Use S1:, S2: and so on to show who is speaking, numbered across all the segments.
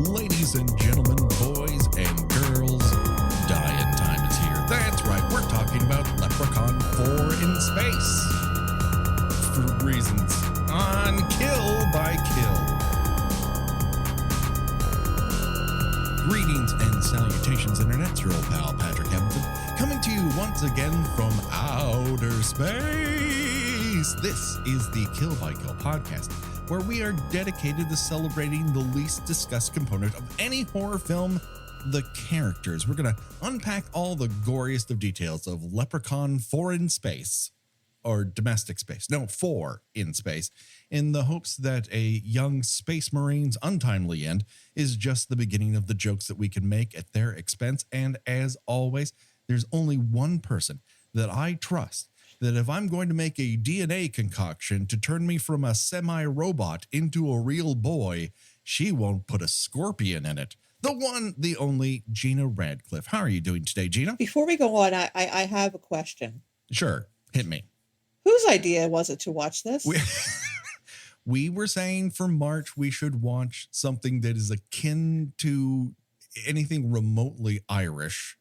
S1: Ladies and gentlemen, boys and girls, dying time is here. That's right, we're talking about Leprechaun 4 in space. For reasons on Kill by Kill. Greetings and salutations, Internet. It's your old pal, Patrick Hamilton, coming to you once again from outer space. This is the Kill by Kill podcast, where we are dedicated to celebrating the least discussed component of any horror film, the characters. We're going to unpack all the goriest of details of Leprechaun 4 in space, or domestic space. No, 4 in space, in the hopes that a young space marine's untimely end is just the beginning of the jokes that we can make at their expense. And as always, there's only one person that I trust, that if I'm going to make a DNA concoction to turn me from a semi-robot into a real boy, she won't put a scorpion in it. The one, the only, Gina Radcliffe. How are you doing today, Gina?
S2: Before we go on, I have a question.
S1: Sure, hit me.
S2: Whose idea was it to watch this?
S1: We were saying for March we should watch something that is akin to anything remotely Irish,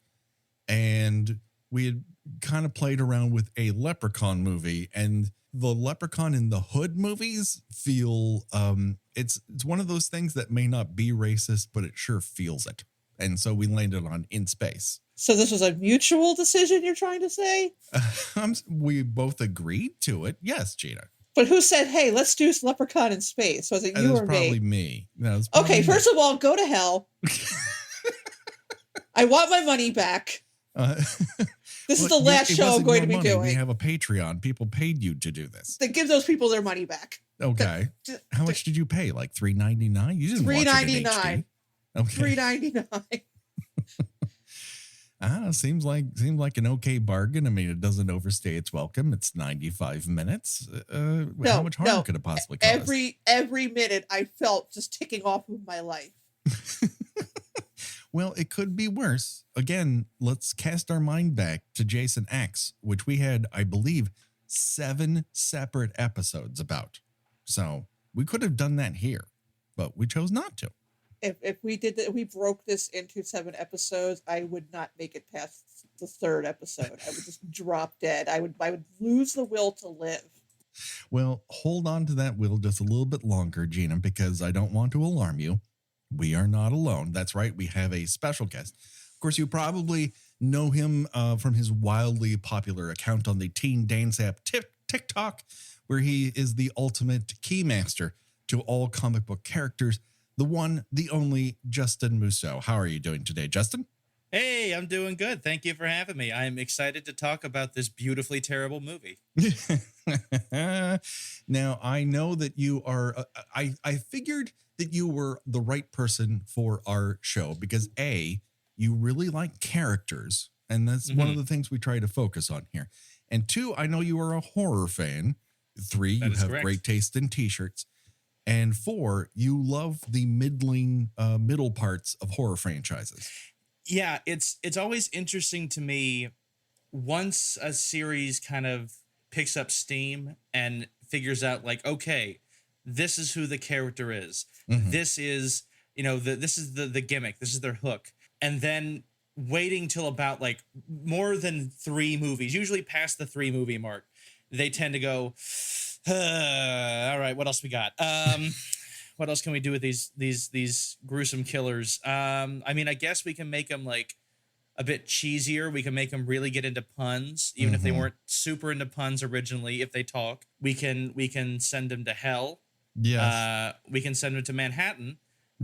S1: and we had kind of played around with a Leprechaun movie, and the Leprechaun in the Hood movies feel it's one of those things that may not be racist, but it sure feels it. And so we landed on In Space.
S2: So this was a mutual decision, you're trying to say?
S1: We both agreed to it. Yes, Gina.
S2: But who said, hey, let's do Leprechaun in space? Was it you or me?
S1: Probably me. No,
S2: okay, first of all, go to hell. I want my money back. This is the last show I'm going to be doing.
S1: We have a Patreon. People paid you to do this.
S2: Then give those people their money back.
S1: Okay. How much did you pay? Like $3.99? You didn't watch it in HD. Okay.
S2: $3.99.
S1: Seems like an okay bargain. I mean, it doesn't overstay its welcome. It's 95 minutes. How much harm could it possibly cause?
S2: Every minute I felt just ticking off of my life.
S1: Well, it could be worse. Again, let's cast our mind back to Jason X, which we had, I believe, 7 separate episodes about. So we could have done that here, but we chose not to.
S2: If we did that, we broke this into 7 episodes, I would not make it past the 3rd episode. I would just drop dead. I would lose the will to live.
S1: Well, hold on to that will just a little bit longer, Gina, because I don't want to alarm you. We are not alone. That's right. We have a special guest. Of course, you probably know him from his wildly popular account on the Teen Dance app TikTok, where he is the ultimate keymaster to all comic book characters. The one, the only, Justin Mousseau. How are you doing today, Justin?
S3: Hey, I'm doing good. Thank you for having me. I'm excited to talk about this beautifully terrible movie.
S1: Now, I know that you are, I figured that you were the right person for our show because A, you really like characters, and that's one of the things we try to focus on here. And 2, I know you are a horror fan. 3, you have great taste in t-shirts. And 4, you love the middle parts of horror franchises.
S3: Yeah, it's always interesting to me once a series kind of picks up steam and figures out like, okay, this is who the character is. Mm-hmm. This is, this is the gimmick. This is their hook. And then waiting till about like more than 3 movies, usually past the 3 movie mark, they tend to go, all right, what else we got? What else can we do with these gruesome killers? I mean, I guess we can make them like a bit cheesier. We can make them really get into puns, even if they weren't super into puns originally. If they talk, we can send them to hell.
S1: Yes.
S3: We can send them to Manhattan,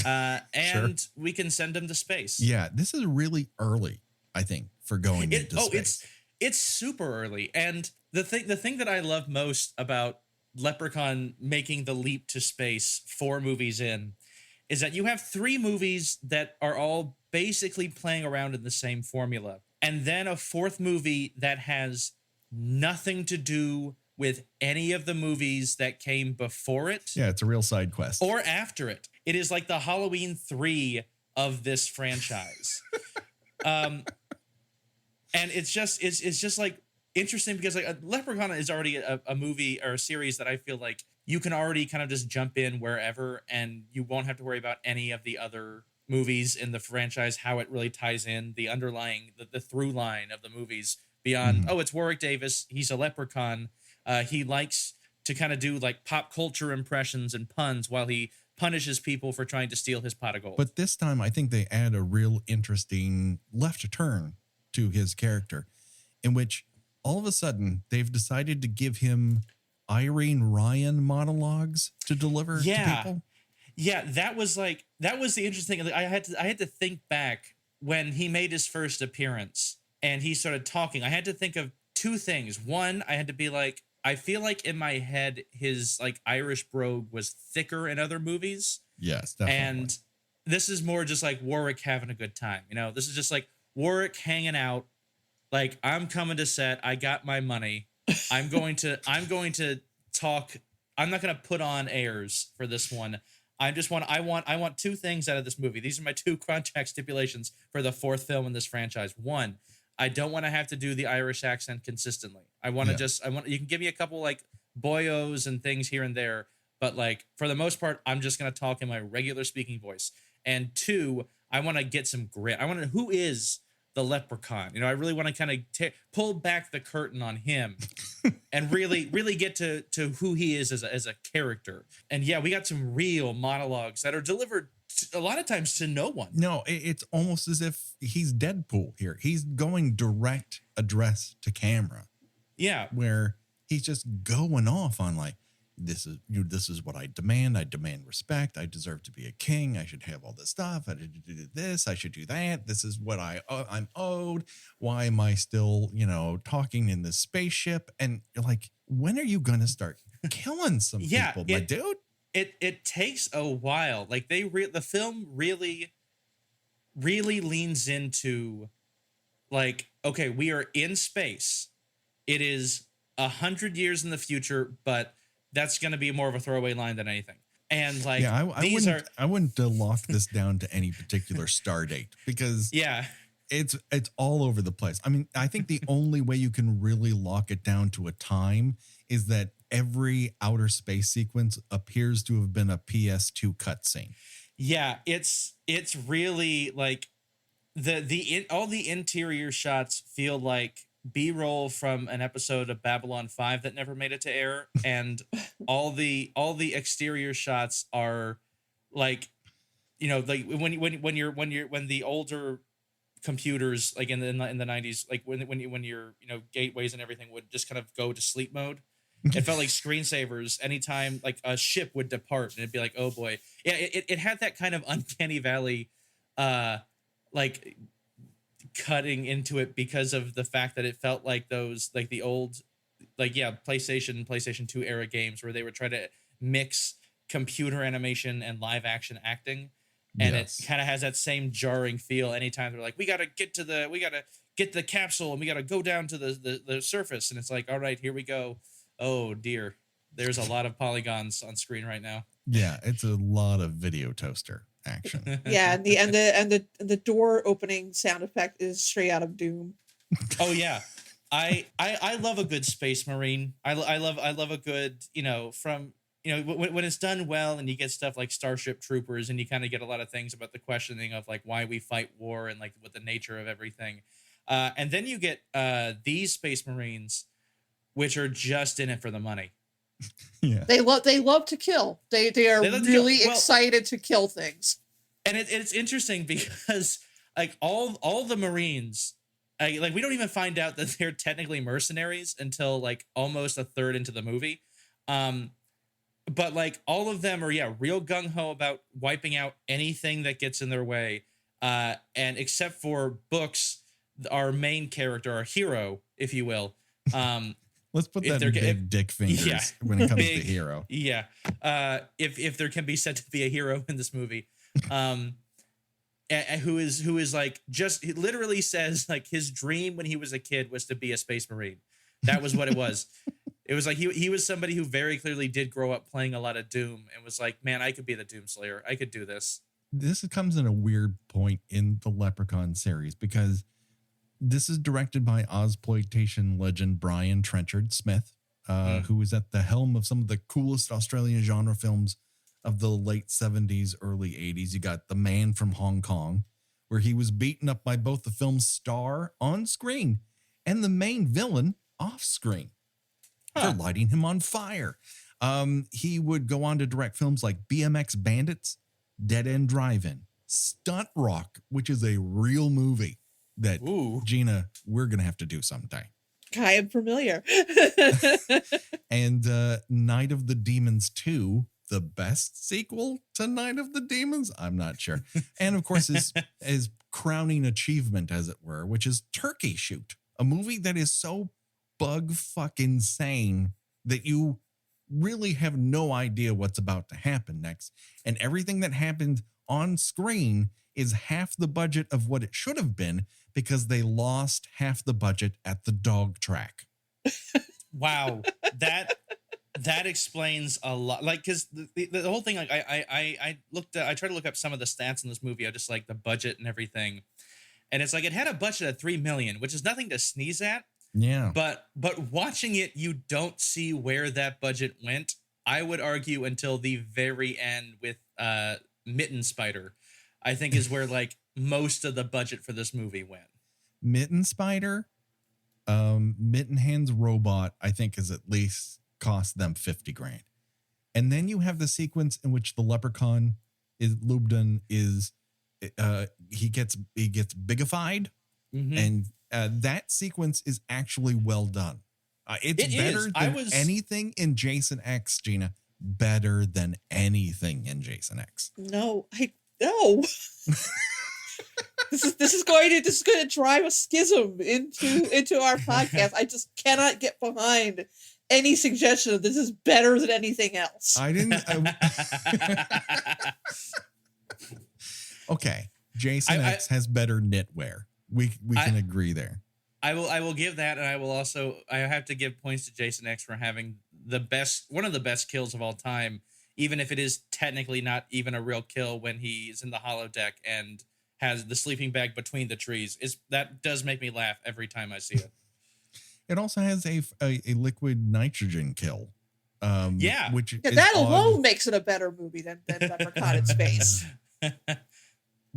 S3: and we can send them to space.
S1: Yeah, this is really early, I think, for going into space.
S3: It's super early, and the thing that I love most about Leprechaun making the leap to space 4 movies in is that you have 3 movies that are all basically playing around in the same formula, and then a 4th movie that has nothing to do with any of the movies that came before it.
S1: Yeah, it's a real side quest.
S3: Or after it. It is like the Halloween 3 of this franchise. And it's just like interesting because like Leprechaun is already a movie or a series that I feel like you can already kind of just jump in wherever and you won't have to worry about any of the other movies in the franchise, how it really ties in the underlying, the through line of the movies beyond,
S1: Mhm.
S3: oh, it's Warwick Davis. He's a leprechaun. He likes to kind of do like pop culture impressions and puns while he punishes people for trying to steal his pot of gold.
S1: But this time, I think they add a real interesting left turn to his character, in which all of a sudden they've decided to give him Irene Ryan monologues to deliver to people.
S3: Yeah, that was the interesting thing. I had to think back when he made his first appearance and he started talking. I had to think of two things. One, I had to be like, I feel like in my head his like Irish brogue was thicker in other movies.
S1: Yes, definitely.
S3: And this is more just like Warwick having a good time. You know, this is just like Warwick hanging out. Like, I'm coming to set. I got my money. I'm going to talk. I'm not going to put on airs for this one. I want two things out of this movie. These are my two contract stipulations for the fourth film in this franchise. One, I don't want to have to do the Irish accent consistently. I want to you can give me a couple like boyos and things here and there, but like for the most part, I'm just going to talk in my regular speaking voice. And two, I want to get some grit. I want to, who is the leprechaun? You know, I really want to kind of pull back the curtain on him and really get to who he is as a character. And yeah, we got some real monologues that are delivered a lot of times to no one.
S1: No, it's almost as if he's Deadpool here. He's going direct address to camera.
S3: Yeah.
S1: Where he's just going off on like, this is what I demand. I demand respect. I deserve to be a king. I should have all this stuff. I should do this. I should do that. This is what I'm owed. Why am I still, talking in this spaceship? And you're like, when are you going to start killing some people, my dude?
S3: It takes a while. Like the film really leans into like, okay, we are in space. It is 100 years in the future, but that's going to be more of a throwaway line than anything. And like,
S1: yeah, I wouldn't lock this down to any particular star date because it's all over the place. I mean, I think the only way you can really lock it down to a time is that every outer space sequence appears to have been a PS2 cutscene.
S3: Yeah, it's really like all the interior shots feel like B-roll from an episode of Babylon 5 that never made it to air, and all the exterior shots are like, like when the older computers like in the 90s, like when your gateways and everything would just kind of go to sleep mode. It felt like screensavers anytime like a ship would depart, and it'd be like, oh boy. Yeah, it had that kind of uncanny valley like cutting into it because of the fact that it felt like those like the old PlayStation 2 era games where they would try to mix computer animation and live action acting. And it kind of has that same jarring feel anytime they're like, we gotta get the capsule and we gotta go down to the surface, and it's like, all right, here we go. Oh dear, there's a lot of polygons on screen right now.
S1: Yeah, it's a lot of video toaster action.
S2: Yeah, and the door opening sound effect is straight out of Doom.
S3: Oh yeah, I love a good Space Marine. I love a good when it's done well and you get stuff like Starship Troopers and you kind of get a lot of things about the questioning of like why we fight war and like what the nature of everything, and then you get these Space Marines, which are just in it for the money.
S1: Yeah,
S2: they love to kill. They are really excited to kill things.
S3: And it's interesting because like all the Marines, like we don't even find out that they're technically mercenaries until like almost a third into the movie. But like all of them are real gung ho about wiping out anything that gets in their way. And except for Books, our main character, our hero, if you will.
S1: Let's put that in big dick fingers when it comes to hero.
S3: Yeah. If there can be said to be a hero in this movie, who is like he literally says like his dream when he was a kid was to be a Space Marine. That was what it was. It was like he was somebody who very clearly did grow up playing a lot of Doom and was like, man, I could be the Doom Slayer. I could do this.
S1: This comes in a weird point in the Leprechaun series because This is directed by Ozploitation legend Brian Trenchard Smith, who was at the helm of some of the coolest Australian genre films of the late 70s, early 80s. You got The Man from Hong Kong, where he was beaten up by both the film's star on screen and the main villain off screen for lighting him on fire. He would go on to direct films like BMX Bandits, Dead End Drive-In, Stunt Rock, which is a real movie that Gina, we're going to have to do sometime.
S2: I am familiar.
S1: And Night of the Demons 2, the best sequel to Night of the Demons? I'm not sure. And of course, his crowning achievement, as it were, which is Turkey Shoot, a movie that is so bug fucking sane that you really have no idea what's about to happen next. And everything that happened on screen is half the budget of what it should have been because they lost half the budget at the dog track.
S3: Wow. That explains a lot. Like, because the whole thing, like I tried to look up some of the stats in this movie. I just like the budget and everything. And it's like, it had a budget of $3 million, which is nothing to sneeze at.
S1: Yeah.
S3: But watching it, you don't see where that budget went. I would argue until the very end with Mitten Spider, I think is where like most of the budget for this movie went.
S1: Mitten Spider, Mitten Hands Robot, I think is at least cost them 50 grand. And then you have the sequence in which the Leprechaun is Lubden is he gets bigified, and that sequence is actually well done. It's better than anything in Jason X, Gina. Better than anything in Jason X.
S2: No. This is going to drive a schism into our podcast. I just cannot get behind any suggestion of this is better than anything else.
S1: Okay, Jason X has better knitwear. We can agree there.
S3: I will give that, and I have to give points to Jason X for having one of the best kills of all time, even if it is technically not even a real kill when he's in the holodeck and has the sleeping bag between the trees. That does make me laugh every time I see it.
S1: It also has a liquid nitrogen kill.
S2: That alone makes it a better movie than Leprechaun in Space.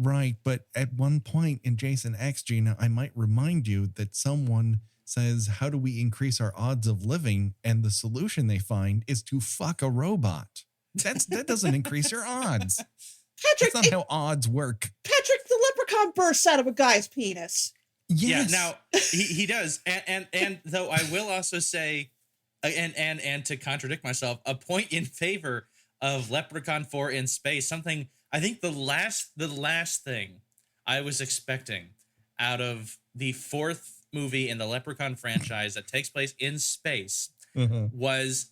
S1: Right, but at one point in Jason X, Gina, I might remind you that someone says, how do we increase our odds of living? And the solution they find is to fuck a robot. That doesn't increase your odds.
S2: Patrick,
S1: that's not how odds work.
S2: Patrick, the Leprechaun bursts out of a guy's penis.
S1: Yes.
S3: Yeah, now he does. And though I will also say, and to contradict myself, a point in favor of Leprechaun 4 in Space, something I think the last thing I was expecting out of the fourth movie in the Leprechaun franchise that takes place in space was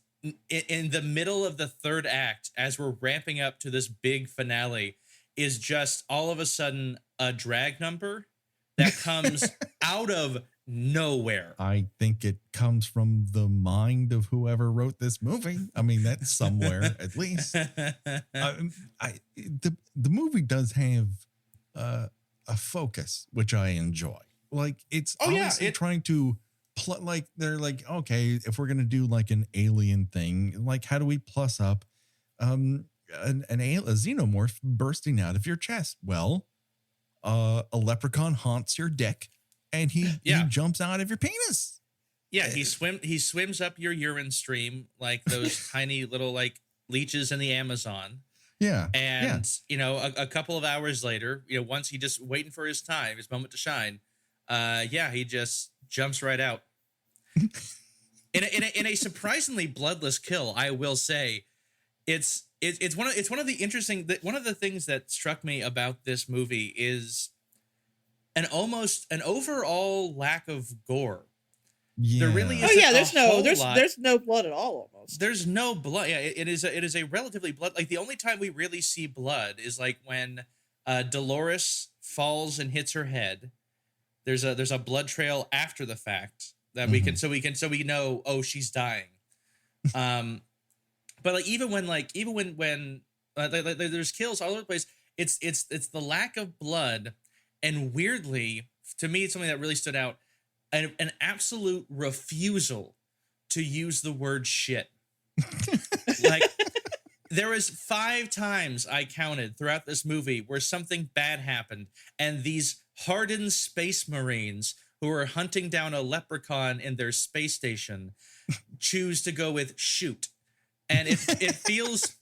S3: in the middle of the third act, as we're ramping up to this big finale, is just all of a sudden a drag number that comes out of nowhere.
S1: I think it comes from the mind of whoever wrote this movie. I mean, that's somewhere at least. The movie does have a focus, which I enjoy. Like, it's obviously trying to like, they're like, okay, if we're gonna do like an alien thing, like, how do we plus up a xenomorph bursting out of your chest? Well, a leprechaun haunts your dick, and he jumps out of your penis.
S3: Yeah, he swims up your urine stream like those tiny little like leeches in the Amazon.
S1: Yeah.
S3: And a couple of hours later, once he just waiting for his moment to shine, he just jumps right out. in a surprisingly bloodless kill, I will say. It's one of the things that struck me about this movie is an overall lack of gore.
S1: Yeah.
S3: There really is.
S2: There's no blood at all. Almost.
S3: There's no blood. Yeah, it is a relatively blood. Like, the only time we really see blood is like when Dolores falls and hits her head. There's a blood trail after the fact that we know, oh, she's dying. But like even when there's kills all over the place, it's the lack of blood, and weirdly to me, it's something that really stood out. An absolute refusal to use the word shit. Like, there was 5 times I counted throughout this movie where something bad happened, and these hardened space marines who are hunting down a leprechaun in their space station choose to go with shoot. And it feels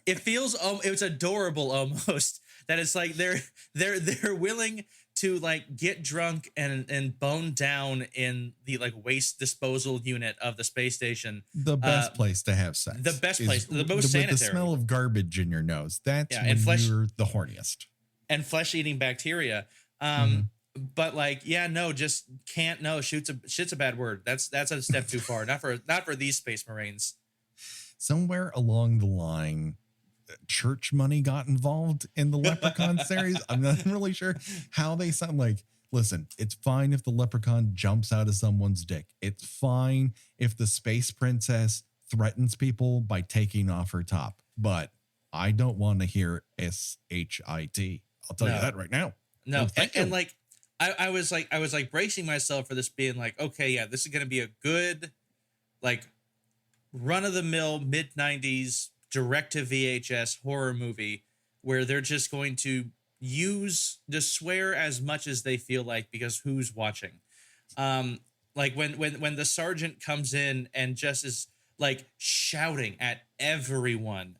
S3: it's adorable almost that it's like they're willing to like get drunk and bone down in the like waste disposal unit of the space station.
S1: The best place to have sex.
S3: The best place, the most sanitary.
S1: With the smell of garbage in your nose. That's when you're the horniest. And
S3: flesh-eating bacteria. But like, yeah, no, just can't. No, shit's a bad word. That's a step too far. Not for these space marines.
S1: Somewhere along the line, church money got involved in the Leprechaun series. I'm not really sure how they sound. Like, listen, it's fine if the leprechaun jumps out of someone's dick. It's fine if the space princess threatens people by taking off her top. But I don't want to hear S-H-I-T. I'll tell you that right now.
S3: No, and like, I was like bracing myself for this being like, okay, yeah, this is going to be a good, like, run-of-the-mill mid-90s direct-to-VHS horror movie where they're just going to swear as much as they feel like, because who's watching? Like when the sergeant comes in and just is like shouting at everyone,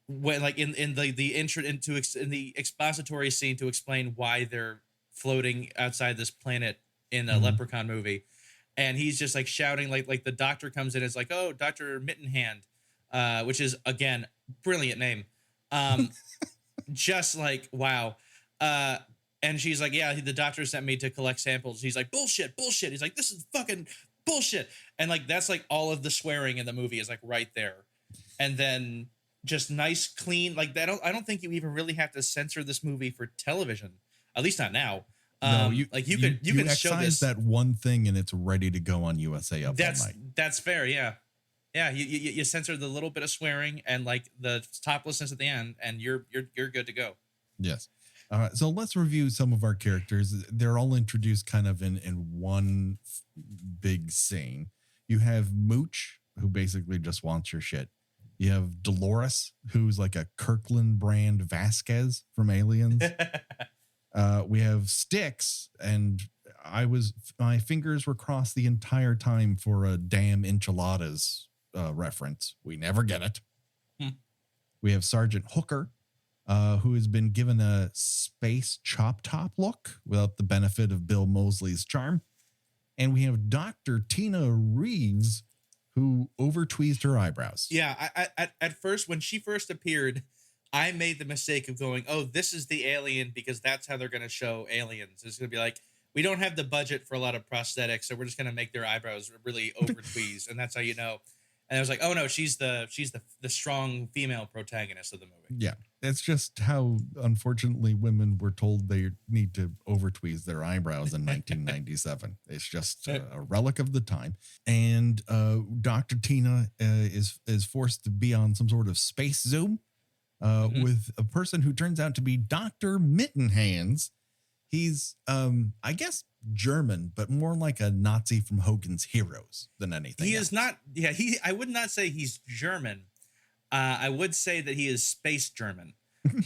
S3: when like in the intro in the expository scene to explain why they're floating outside this planet in a Leprechaun movie. And he's just like shouting, like the doctor comes in, it's like, oh, Dr. Mittenhand, which is, again, brilliant name. Just like, wow. And she's like, yeah, the doctor sent me to collect samples. He's like, bullshit. He's like, this is fucking bullshit. And like, that's like all of the swearing in the movie is like right there. And then just nice, clean, like I don't think you even really have to censor this movie for television. At least not now.
S1: No, you
S3: can show this,
S1: that one thing and it's ready to go on USA Up all night.
S3: That's fair, yeah. Yeah, you censor the little bit of swearing and like the toplessness at the end, and you're good to go.
S1: Yes. So let's review some of our characters. They're all introduced kind of in one big scene. You have Mooch, who basically just wants your shit. You have Dolores, who's like a Kirkland brand Vasquez from Aliens. We have Styx, and my fingers were crossed the entire time for a damn enchiladas reference. We never get it. We have Sergeant Hooker, who has been given a space chop top look without the benefit of Bill Moseley's charm. And we have Dr. Tina Reeves, who overtweezed her eyebrows.
S3: Yeah, at first, when she first appeared, I made the mistake of going, oh, this is the alien because that's how they're going to show aliens. It's going to be like, we don't have the budget for a lot of prosthetics, so we're just going to make their eyebrows really over-tweezed, and that's how you know. And I was like, oh, no, she's the strong female protagonist of the movie.
S1: Yeah, it's just how, unfortunately, women were told they need to over-tweeze their eyebrows in 1997. It's just a relic of the time. And Dr. Tina is forced to be on some sort of space Zoom. With a person who turns out to be Dr. Mittenhands. He's, I guess, German, but more like a Nazi from Hogan's Heroes than anything.
S3: He is not. Yeah, I would not say he's German. I would say that he is space German.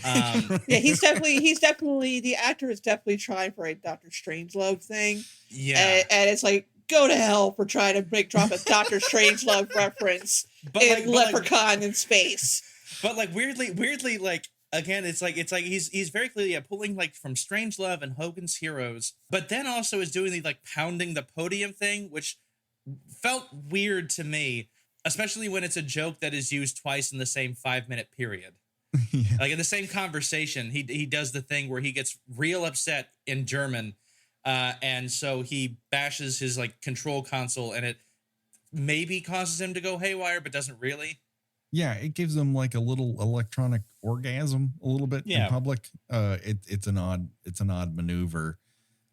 S2: Yeah, he's definitely the actor is definitely trying for a Doctor Strangelove thing.
S3: Yeah,
S2: and it's like, go to hell for trying to drop a Doctor Strangelove reference in Leprechaun in space.
S3: But like weirdly, like again, it's like he's very clearly pulling like from Strangelove and Hogan's Heroes, but then also is doing the like pounding the podium thing, which felt weird to me, especially when it's a joke that is used twice in the same 5-minute period. Yeah. Like in the same conversation, he does the thing where he gets real upset in German, and so he bashes his like control console, and it maybe causes him to go haywire, but doesn't really.
S1: Yeah, it gives them like a little electronic orgasm a little bit in public. It's an odd maneuver.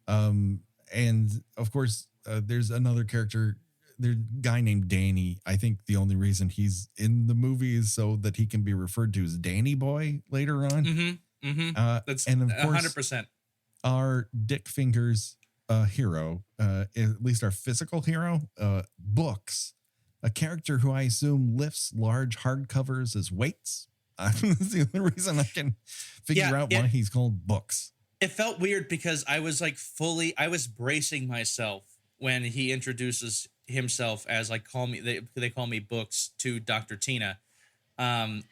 S1: And of course, there's another character, there's a guy named Danny. I think the only reason he's in the movie is so that he can be referred to as Danny Boy later on.
S3: That's and of course 100%.
S1: Our Dick Fingers, hero, at least our physical hero, Books, a character who I assume lifts large hardcovers as weights. That's the only reason I can figure out why he's called Books.
S3: It felt weird because I was like I was bracing myself when he introduces himself as like, they call me Books to Dr. Tina. And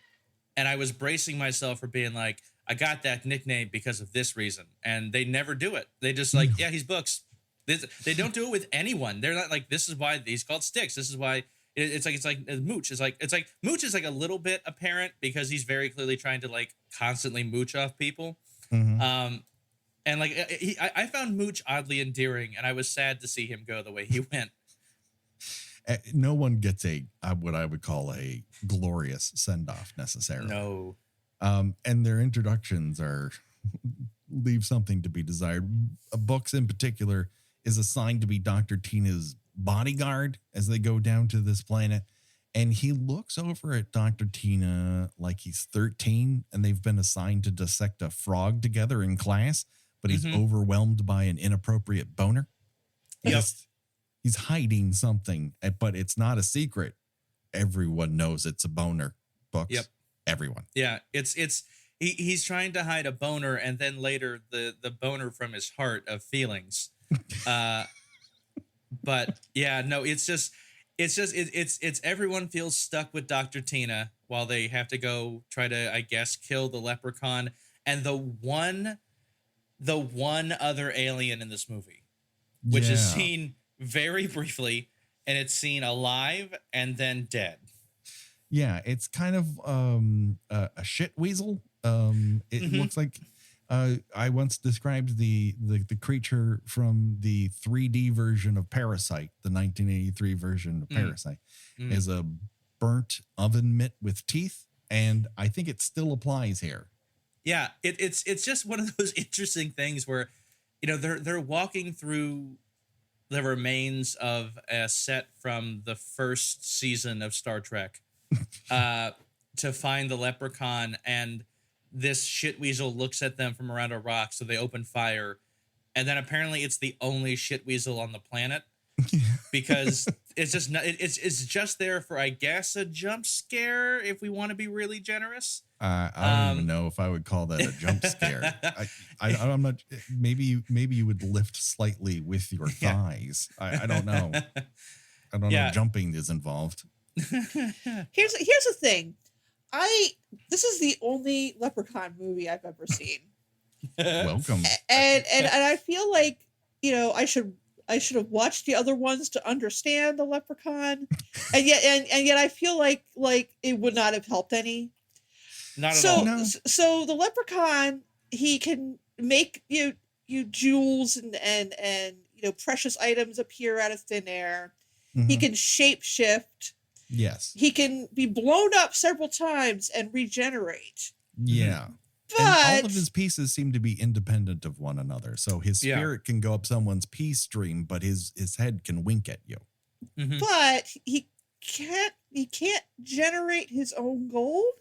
S3: I was bracing myself for being like, I got that nickname because of this reason. And they never do it. They just like, yeah, he's Books. They don't do it with anyone. They're not like, this is why he's called Sticks. This is why it's like Mooch. It's like Mooch is like a little bit apparent because he's very clearly trying to like constantly mooch off people.
S1: Mm-hmm.
S3: And like I found Mooch oddly endearing, and I was sad to see him go the way he went.
S1: No one gets what I would call a glorious send-off necessarily.
S3: No.
S1: And their introductions leave something to be desired. Books in particular is assigned to be Dr. Tina's bodyguard as they go down to this planet. And he looks over at Dr. Tina like he's 13 and they've been assigned to dissect a frog together in class, but he's overwhelmed by an inappropriate boner.
S3: Yep.
S1: He's hiding something, but it's not a secret. Everyone knows it's a boner. Books. Yep. Everyone.
S3: Yeah. He's trying to hide a boner, and then later the boner from his heart of feelings. But yeah, no, it's everyone feels stuck with Dr. Tina while they have to go try to, I guess, kill the leprechaun and the one other alien in this movie, which is seen very briefly, and it's seen alive and then dead.
S1: Yeah, it's kind of a shit weasel. It looks like I once described the creature from the 3D version of Parasite, the 1983 version of Parasite, as a burnt oven mitt with teeth, and I think it still applies here.
S3: Yeah, it's just one of those interesting things where, you know, they're walking through the remains of a set from the first season of Star Trek to find the leprechaun, and this shit weasel looks at them from around a rock, so they open fire, and then apparently it's the only shit weasel on the planet because it's just not, it's just there for, I guess, a jump scare if we want to be really generous.
S1: I don't even know if I would call that a jump scare. I'm not. Maybe you would lift slightly with your thighs. I don't know. I don't know. Jumping is involved.
S2: Here's the thing. This is the only Leprechaun movie I've ever seen.
S1: Welcome.
S2: And I feel like, you know, I should have watched the other ones to understand the Leprechaun, and yet I feel like it would not have helped any.
S3: Not at all. No.
S2: So the Leprechaun, he can make you jewels and you know, precious items appear out of thin air. Mm-hmm. He can shapeshift.
S1: Yes.
S2: He can be blown up several times and regenerate.
S1: Yeah.
S2: But
S1: and all of his pieces seem to be independent of one another. So his spirit can go up someone's pea stream, but his head can wink at you.
S2: Mm-hmm. But he can't generate his own gold.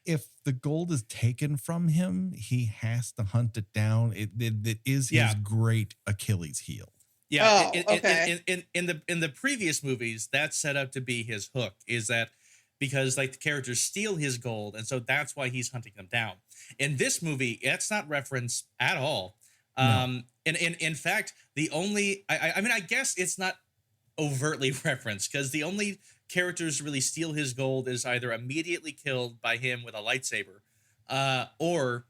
S1: If the gold is taken from him, he has to hunt it down. It is his great Achilles heel.
S3: Yeah.
S2: Okay.
S3: In the previous movies, that's set up to be his hook, is that because like the characters steal his gold, and so that's why he's hunting them down. In this movie, that's not referenced at all. No. And in fact, the only I mean, I guess it's not overtly referenced because the only characters really steal his gold is either immediately killed by him with a lightsaber, or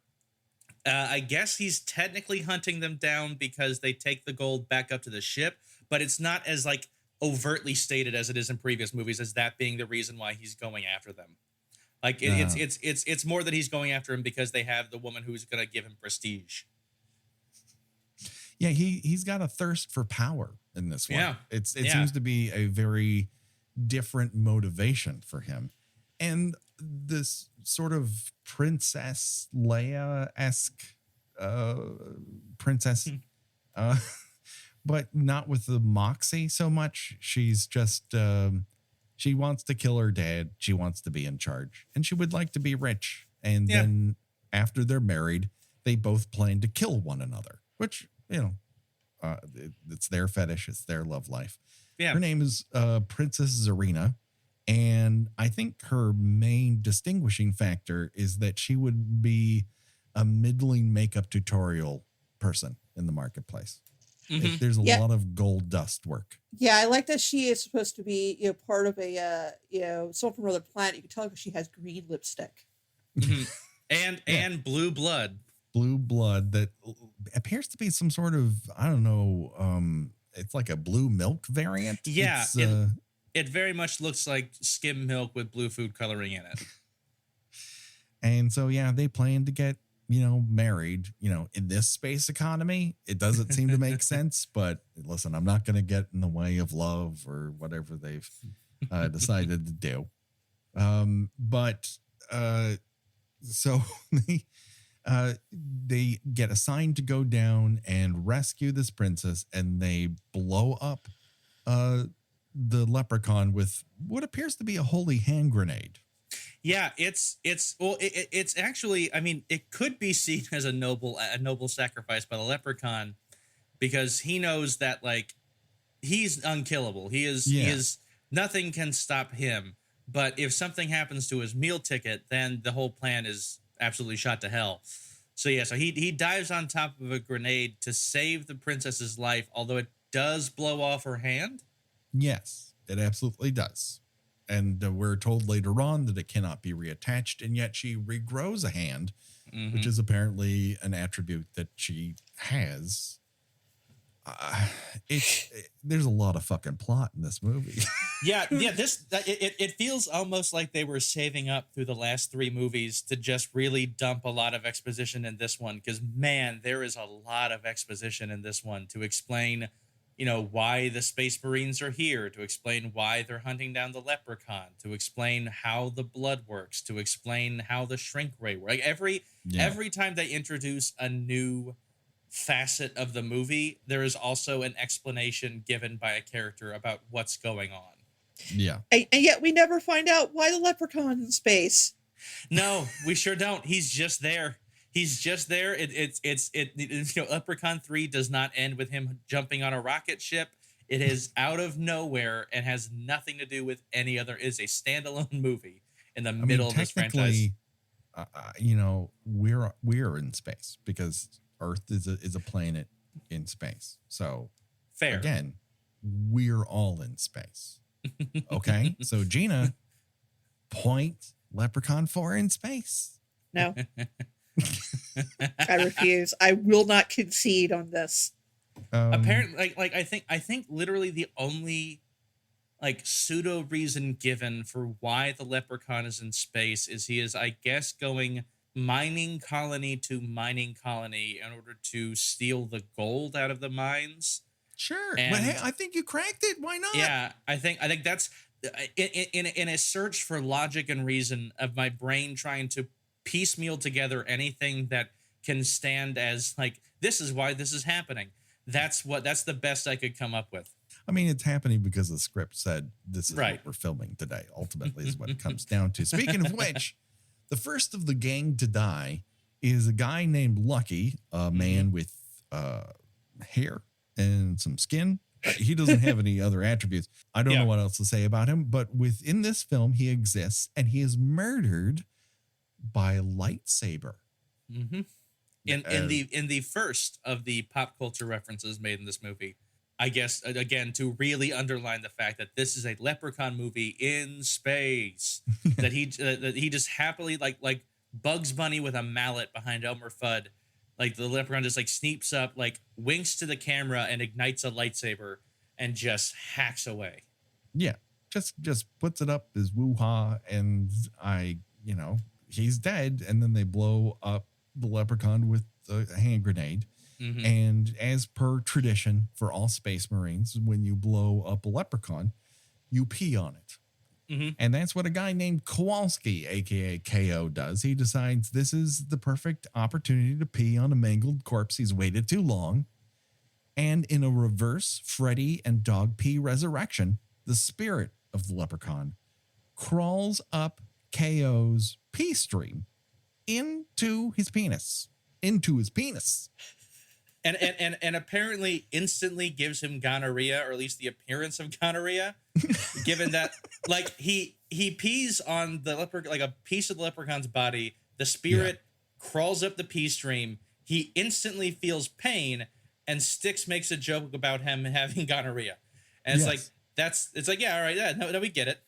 S3: I guess he's technically hunting them down because they take the gold back up to the ship, but it's not as like overtly stated as it is in previous movies as that being the reason why he's going after them. Like it's more that he's going after him because they have the woman who's going to give him prestige.
S1: Yeah, he's got a thirst for power in this one.
S3: Yeah.
S1: It seems to be a very different motivation for him. And this sort of Princess Leia-esque princess, but not with the moxie so much. She's just, she wants to kill her dad. She wants to be in charge. And she would like to be rich. And then after they're married, they both plan to kill one another, which, you know, It's their fetish. It's their love life.
S3: Yeah.
S1: Her name is Princess Zarina. And I think her main distinguishing factor is that she would be a middling makeup tutorial person in the marketplace.
S3: Mhm.
S1: There's a
S2: Yeah.
S1: lot of gold dust work.
S2: Yeah, I like that she is supposed to be, part of a, someone from another planet. You can tell because she has green lipstick.
S3: Mhm. And blue blood.
S1: Blue blood that appears to be some sort of, I don't know, it's like a blue milk variant.
S3: Yeah,
S1: It's,
S3: it very much looks like skim milk with blue food coloring in it.
S1: and so, yeah, they plan to get, married, in this space economy. It doesn't seem to make sense, but listen, I'm not going to get in the way of love or whatever they've decided to do. So they get assigned to go down and rescue this princess, and they blow up the leprechaun with what appears to be a holy hand grenade.
S3: Yeah, it's actually, I mean, it could be seen as a noble sacrifice by the leprechaun, because he knows that, like, he's unkillable. He is nothing can stop him. But if something happens to his meal ticket, then the whole plan is absolutely shot to hell. So he dives on top of a grenade to save the princess's life, although it does blow off her hand.
S1: Yes, it absolutely does. And we're told later on that it cannot be reattached, and yet she regrows a hand, which is apparently an attribute that she has. There's a lot of fucking plot in this movie.
S3: It feels almost like they were saving up through the last 3 movies to just really dump a lot of exposition in this one, because man, there is a lot of exposition in this one to explain, why the Space Marines are here, to explain why they're hunting down the leprechaun, to explain how the blood works, to explain how the shrink ray works. Like every time they introduce a new facet of the movie, there is also an explanation given by a character about what's going on.
S1: Yeah.
S2: And yet we never find out why the leprechaun's in space.
S3: No, we sure don't. He's just there. He's just there. Leprechaun 3 does not end with him jumping on a rocket ship. It is out of nowhere and has nothing to do with any other. It is a standalone movie in the middle of this franchise.
S1: We're in space because Earth is a planet in space. So
S3: fair.
S1: Again, we're all in space. Okay. So Gina, point Leprechaun 4 in space.
S2: No. I refuse. I will not concede on this.
S3: Apparently, I think literally the only pseudo reason given for why the leprechaun is in space is he is, I guess, going mining colony to mining colony in order to steal the gold out of the mines.
S1: Sure.
S3: And,
S1: but hey, I think you cracked it. Why not?
S3: Yeah, I think that's in a search for logic and reason of my brain trying to piecemeal together anything that can stand as this is why this is happening. That's the best I could come up with.
S1: I mean, it's happening because the script said this is
S3: right.
S1: what we're filming today. Ultimately is what it comes down to. Speaking of which, the first of the gang to die is a guy named Lucky, a man with hair and some skin. He doesn't have any other attributes. I don't know what else to say about him, but within this film, he exists and he is murdered by a lightsaber.
S3: Mm-hmm. In the first of the pop culture references made in this movie, I guess, again, to really underline the fact that this is a leprechaun movie in space, that he just happily like Bugs Bunny with a mallet behind Elmer Fudd, the leprechaun just sneaks up, winks to the camera and ignites a lightsaber and just hacks away.
S1: Yeah, just puts it up as woo-ha, and he's dead, and then they blow up the leprechaun with a hand grenade. Mm-hmm. And as per tradition for all Space Marines, when you blow up a leprechaun, you pee on it. Mm-hmm. And that's what a guy named Kowalski, aka KO, does. He decides this is the perfect opportunity to pee on a mangled corpse. He's waited too long. And in a reverse Freddy and Dog Pee resurrection, the spirit of the leprechaun crawls up KO's pee stream into his penis.
S3: and apparently instantly gives him gonorrhea, or at least the appearance of gonorrhea, given that like he pees on the like a piece of the leprechaun's body. The spirit crawls up the pee stream. He instantly feels pain, and Styx makes a joke about him having gonorrhea, and it's like it's like, yeah, all right, yeah, no, we get it.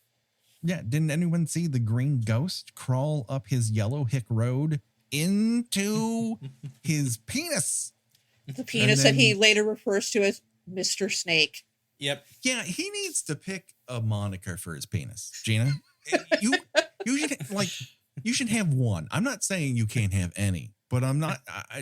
S1: Yeah, didn't anyone see the green ghost crawl up his yellow hick road into his penis?
S2: The penis that he later refers to as Mr. Snake.
S3: Yep.
S1: Yeah, he needs to pick a moniker for his penis, Gina. You should have one. I'm not saying you can't have any, but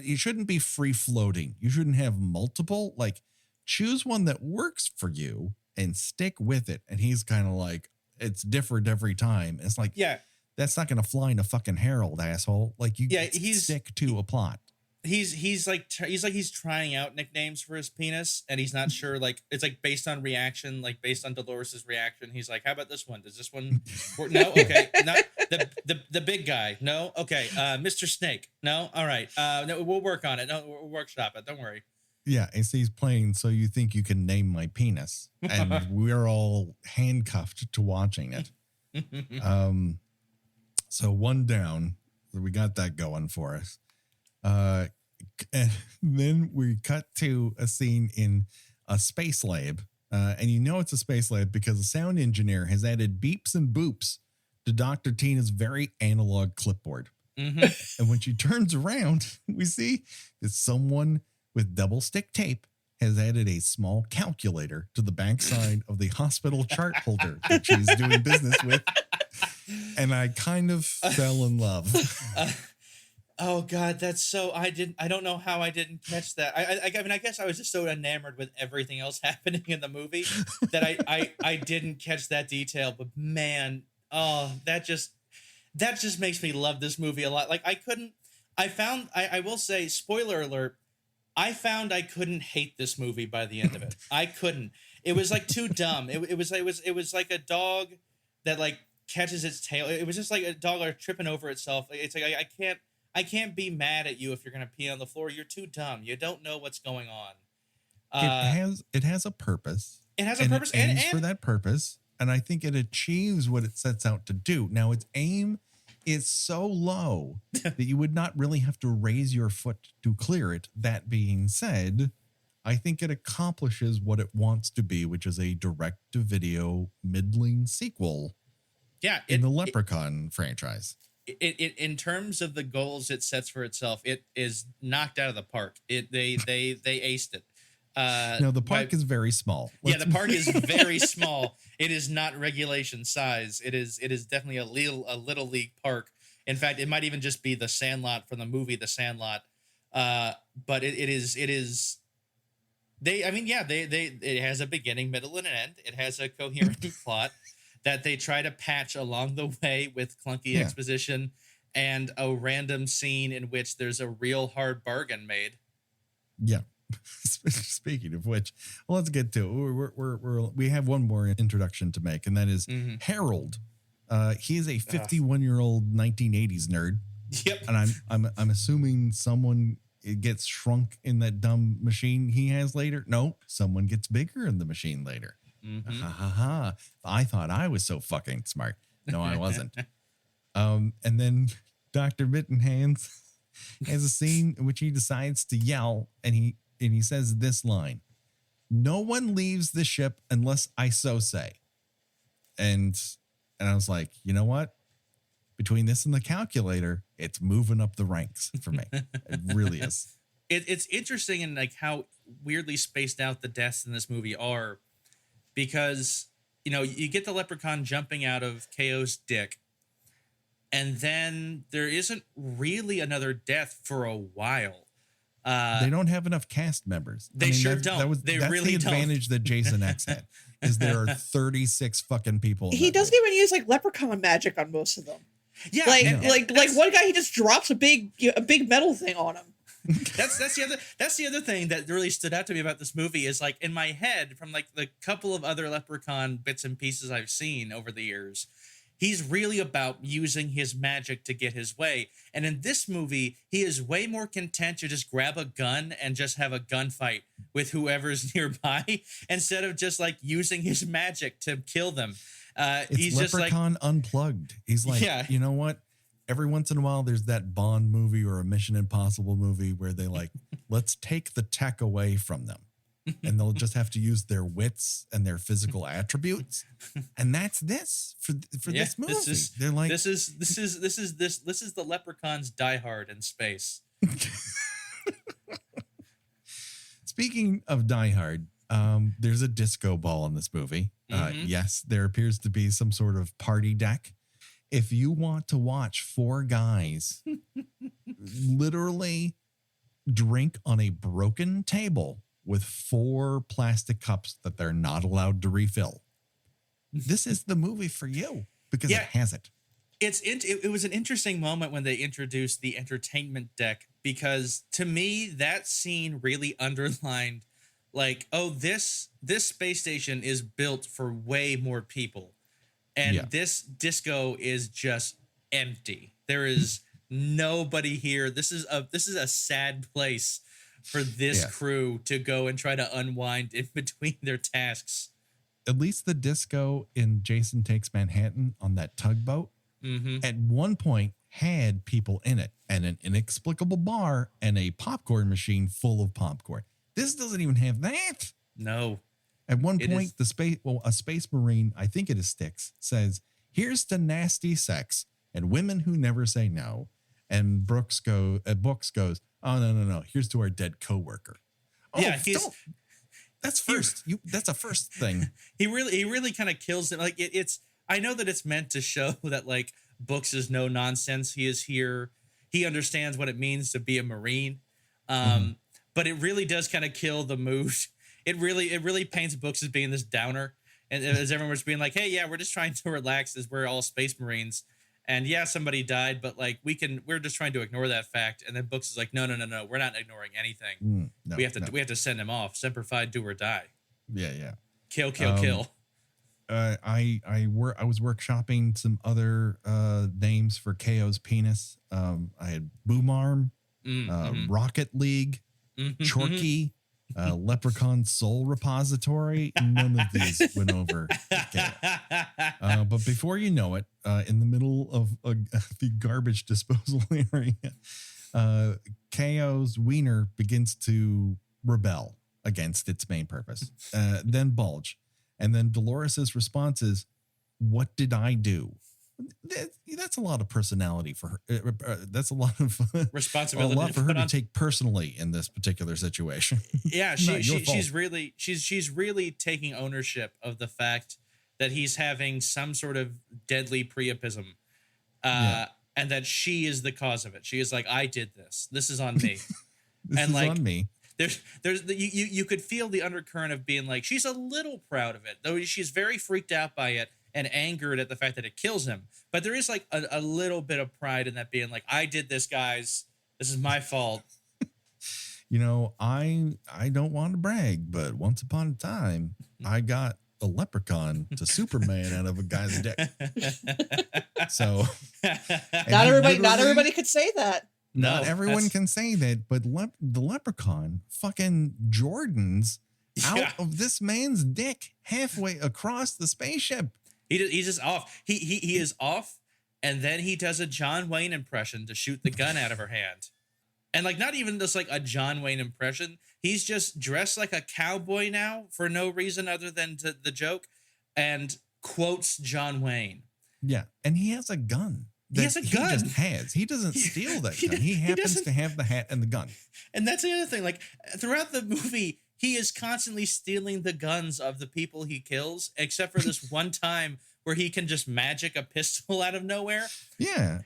S1: you shouldn't be free floating. You shouldn't have multiple. Like, choose one that works for you and stick with it. And he's kind of like, it's different every time. It's like,
S3: yeah,
S1: that's not going to fly in a fucking Herald, asshole. Like, he's stick to a plot.
S3: He's trying out nicknames for his penis, and he's not sure. Like, it's like based on reaction, like based on Dolores's reaction. He's like, how about this one? Does this one work? No, okay, no, the big guy, no, okay, Mr. Snake, no, all right, no, we'll work on it. No, we'll workshop it. Don't worry.
S1: Yeah, and so he's playing. So you think you can name my penis, and we're all handcuffed to watching it. So one down, we got that going for us. And then we cut to a scene in a space lab, and you know it's a space lab because the sound engineer has added beeps and boops to Dr. Tina's very analog clipboard. And when she turns around, we see that someone with double stick tape has added a small calculator to the backside of the hospital chart holder that she's doing business with. And I kind of fell in love.
S3: Oh God, that's so, I don't know how I didn't catch that. I mean, I guess I was just so enamored with everything else happening in the movie that I didn't catch that detail. But man, oh, that just makes me love this movie a lot. Like, I will say, spoiler alert, I found I couldn't hate this movie by the end of it. I couldn't. It was like too dumb. It was like a dog that like catches its tail. It was just like a dog like tripping over itself. It's like I can't be mad at you if you're gonna pee on the floor. You're too dumb. You don't know what's going on.
S1: It has a purpose.
S3: It has a purpose,
S1: it aims for that purpose, and I think it achieves what it sets out to do. Now, its aim is so low that you would not really have to raise your foot to clear it. That being said, I think it accomplishes what it wants to be, which is a direct-to-video middling sequel.
S3: Yeah,
S1: in the Leprechaun franchise.
S3: It in terms of the goals it sets for itself, it is knocked out of the park. They aced it.
S1: No, the park is very small.
S3: The park is very small. It is not regulation size. It is definitely a little league park. In fact, it might even just be the Sandlot from the movie The Sandlot. But it is. It has a beginning, middle, and an end. It has a coherent plot that they try to patch along the way with clunky exposition and a random scene in which there's a real hard bargain made.
S1: Yeah. Speaking of which, well, let's get to it. We have one more introduction to make, and that is Harold. He is a 51-year-old 1980s nerd.
S3: Yep.
S1: And I'm assuming someone gets shrunk in that dumb machine he has later. No, someone gets bigger in the machine later. I thought I was so fucking smart. No, I wasn't. And then Dr. Mittenhands has a scene in which he decides to yell, and he says this line: "No one leaves the ship unless I so say." And I was like, you know what? Between this and the calculator, it's moving up the ranks for me. It really is.
S3: It's interesting in like how weirdly spaced out the deaths in this movie are, because you get the leprechaun jumping out of KO's dick, and then there isn't really another death for a while.
S1: They don't have enough cast members.
S3: They sure don't. That's
S1: the
S3: really
S1: advantage that Jason X had, is there are 36 fucking people.
S2: He doesn't even use like leprechaun magic on most of them.
S3: Yeah,
S2: like one guy, he just drops a big metal thing on him.
S3: That's the other thing that really stood out to me about this movie is, like, in my head, from like the couple of other Leprechaun bits and pieces I've seen over the years, He's really about using his magic to get his way. And in this movie, he is way more content to just grab a gun and just have a gunfight with whoever's nearby instead of just like using his magic to kill them. He's just like
S1: Leprechaun unplugged. He's like,
S3: Yeah.
S1: you know what? Every once in a while, there's that Bond movie or a Mission Impossible movie where they like, let's take the tech away from them. And they'll just have to use their wits and their physical attributes, and that's this for this movie. They're like,
S3: this is the Leprechaun's Die Hard in space.
S1: Speaking of Die Hard, there's a disco ball in this movie. Yes, there appears to be some sort of party deck. If you want to watch four guys literally drink on a broken table with four plastic cups that they're not allowed to refill, this is the movie for you because it has it.
S3: It was an interesting moment when they introduced the entertainment deck, because to me that scene really underlined like, oh, this space station is built for way more people, and this disco is just empty. There is nobody here. This is a sad place for this crew to go and try to unwind in between their tasks.
S1: At least the disco in Jason Takes Manhattan on that tugboat at one point had people in it, and an inexplicable bar and a popcorn machine full of popcorn. This doesn't even have that.
S3: No.
S1: At one point, a space marine, I think it is Styx, says, "Here's to nasty sex and women who never say no." And Books goes, "Oh, no. Here's to our dead coworker." Oh,
S3: yeah,
S1: that's first. That's a first thing.
S3: He really kind of kills it. Like it's. I know that it's meant to show that like Books is no nonsense. He is here. He understands what it means to be a Marine. But it really does kind of kill the mood. It really paints Books as being this downer, and as everyone was being like, "Hey, yeah, we're just trying to relax as we're all Space Marines." And yeah, somebody died, but like we're just trying to ignore that fact. And then Books is like, no, we're not ignoring anything. We have to send him off. Semper Fi, do or die.
S1: Yeah.
S3: Kill.
S1: I was workshopping some other names for KO's penis. I had Boom Arm, Rocket League, Chorky, Leprechaun Soul Repository. None of these went over KO. But before you know it, in the middle of the garbage disposal area, KO's wiener begins to rebel against its main purpose, then bulge. And then Dolores's response is, "What did I do?" That's a lot of personality for her. That's a lot of
S3: responsibility.
S1: A lot for her to take personally in this particular situation.
S3: Yeah, she's really taking ownership of the fact that he's having some sort of deadly priapism, and that she is the cause of it. She is like, "I did this. This is on me."
S1: This is on me.
S3: You could feel the undercurrent of being like, she's a little proud of it, though she's very freaked out by it and angered at the fact that it kills him. But there is like a little bit of pride in that, being like, I did this, guys. This is my fault.
S1: You know, I don't want to brag, but once upon a time, I got a leprechaun to Superman out of a guy's dick. So
S2: not everybody could say that.
S1: Not everyone can say that, but the leprechaun fucking Jordans out of this man's dick halfway across the spaceship.
S3: He's just off. He is off, and then he does a John Wayne impression to shoot the gun out of her hand. And like, not even just like a John Wayne impression. He's just dressed like a cowboy now for no reason other than the joke, and quotes John Wayne.
S1: Yeah, and he has a gun.
S3: He has a gun.
S1: He just has. He doesn't steal that gun. He happens to have the hat and the gun.
S3: And that's the other thing. Like, throughout the movie, he is constantly stealing the guns of the people he kills, except for this one time where he can just magic a pistol out of nowhere.
S1: Yeah.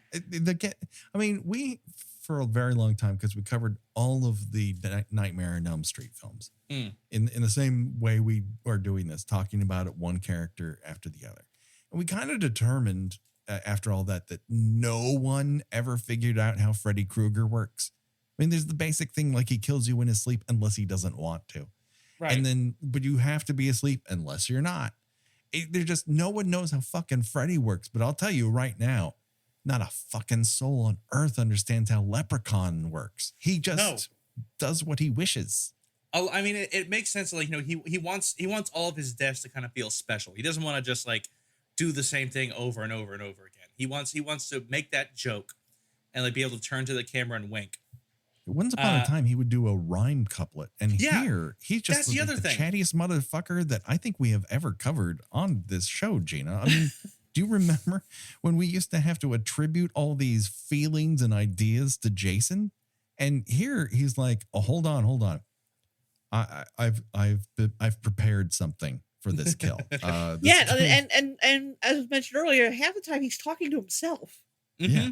S1: We, for a very long time, because we covered all of the Nightmare on Elm Street films, in the same way we are doing this, talking about it one character after the other. And we kind of determined after all that no one ever figured out how Freddy Krueger works. I mean, there's the basic thing, like he kills you in his sleep unless he doesn't want to. Right. And then, but you have to be asleep unless you're not. They're just, no one knows how fucking Freddy works. But I'll tell you right now, not a fucking soul on earth understands how Leprechaun works. He just does what he wishes.
S3: Oh, I mean, it makes sense. Like, he wants all of his deaths to kind of feel special. He doesn't want to just like do the same thing over and over and over again. He wants to make that joke and like be able to turn to the camera and wink.
S1: Once upon a time, he would do a rhyme couplet, and here he's just the chattiest motherfucker that I think we have ever covered on this show, Gina. I mean, do you remember when we used to have to attribute all these feelings and ideas to Jason? And here he's like, "Oh, hold on. I've prepared something for this kill."
S2: And as mentioned earlier, half the time he's talking to himself.
S3: Mm-hmm.
S1: Yeah,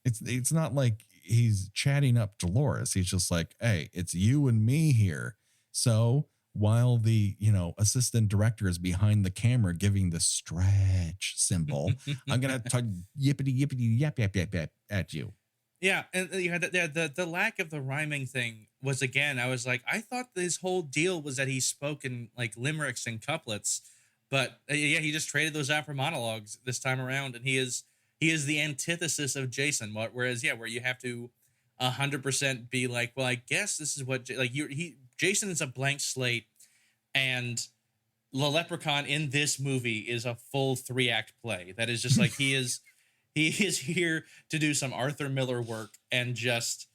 S1: it's not like he's chatting up Dolores. He's just like, "Hey, it's you and me here." So while the assistant director is behind the camera giving the stretch symbol, I'm gonna talk yippity yippity yap yap yap yap at you.
S3: Yeah, and the lack of the rhyming thing was, again, I was like, I thought his whole deal was that he spoke in like limericks and couplets, but he just traded those out for monologues this time around, and he is the antithesis of Jason. Whereas where you have to 100% be like, well, I guess this is what Jason is a blank slate, and the Leprechaun in this movie is a full 3-act play that is just like he is here to do some Arthur Miller work and just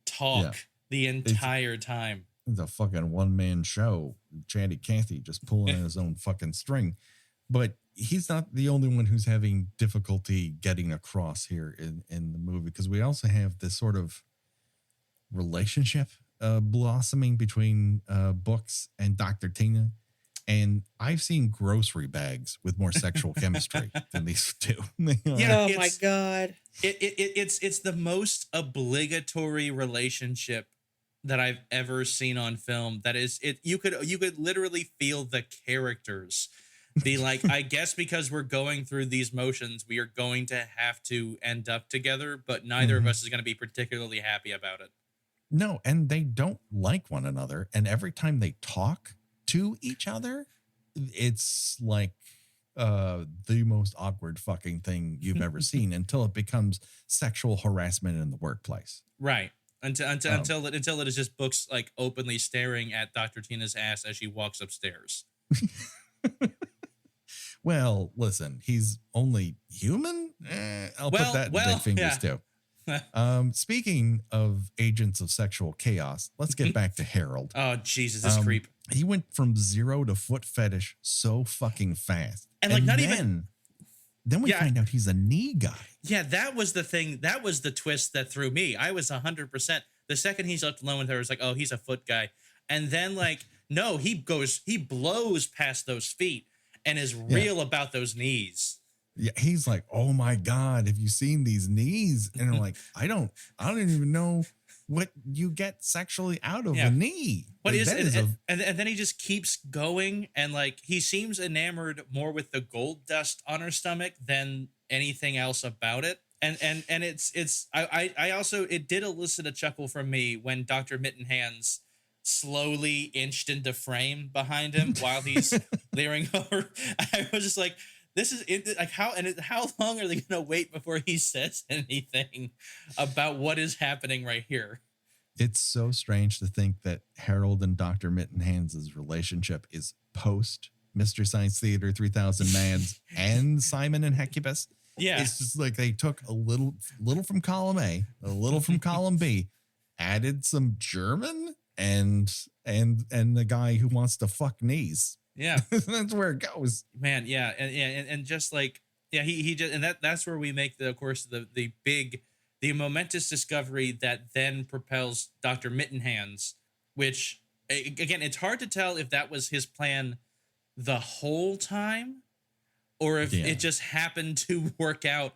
S3: talk the entire time.
S1: It's a fucking one-man show. Chandy Cathy just pulling in his own fucking string. But he's not the only one who's having difficulty getting across here in the movie, because we also have this sort of relationship blossoming between Books and Dr. Tina. And I've seen grocery bags with more sexual chemistry than these two.
S3: Yeah,
S2: oh my God.
S3: It's the most obligatory relationship that I've ever seen on film. That is it. You could literally feel the characters be like, I guess because we're going through these motions, we are going to have to end up together, but neither of us is going to be particularly happy about it.
S1: No, and they don't like one another. And every time they talk to each other, it's like the most awkward fucking thing you've ever seen, until it becomes sexual harassment in the workplace.
S3: Right. Until it is just Books like openly staring at Dr. Tina's ass as she walks upstairs.
S1: Well, listen, he's only human. I'll put that in big fingers too. Speaking of agents of sexual chaos, let's get back to Harold.
S3: Oh, Jesus, this creep.
S1: He went from 0 to foot fetish so fucking fast.
S3: And like,
S1: then we find out he's a knee guy.
S3: Yeah, that was the thing. That was the twist that threw me. I was 100%. The second he's left alone with her, it's like, oh, he's a foot guy. And then like, no, he blows past those feet and is real about those knees.
S1: Yeah, he's like, oh my God, have you seen these knees? And I'm like, I don't even know what you get sexually out of a knee.
S3: But and then he just keeps going, and like he seems enamored more with the gold dust on her stomach than anything else about it. And I also, it did elicit a chuckle from me when Dr. Mittenhands slowly inched into frame behind him while he's leering over. I was just like, this is like how long are they going to wait before he says anything about what is happening right here?
S1: It's so strange to think that Harold and Dr. Mittenhands' relationship is post Mystery Science Theater 3000 Mads and Simon and Hecubus.
S3: Yeah.
S1: It's just like they took a little from column A, a little from column B, added some German and the guy who wants to fuck knees.
S3: Yeah.
S1: That's where it goes.
S3: Man, yeah. And just like, yeah, he just, and that's where we make the momentous discovery that then propels Dr. Mittenhands, which again, it's hard to tell if that was his plan the whole time or if it just happened to work out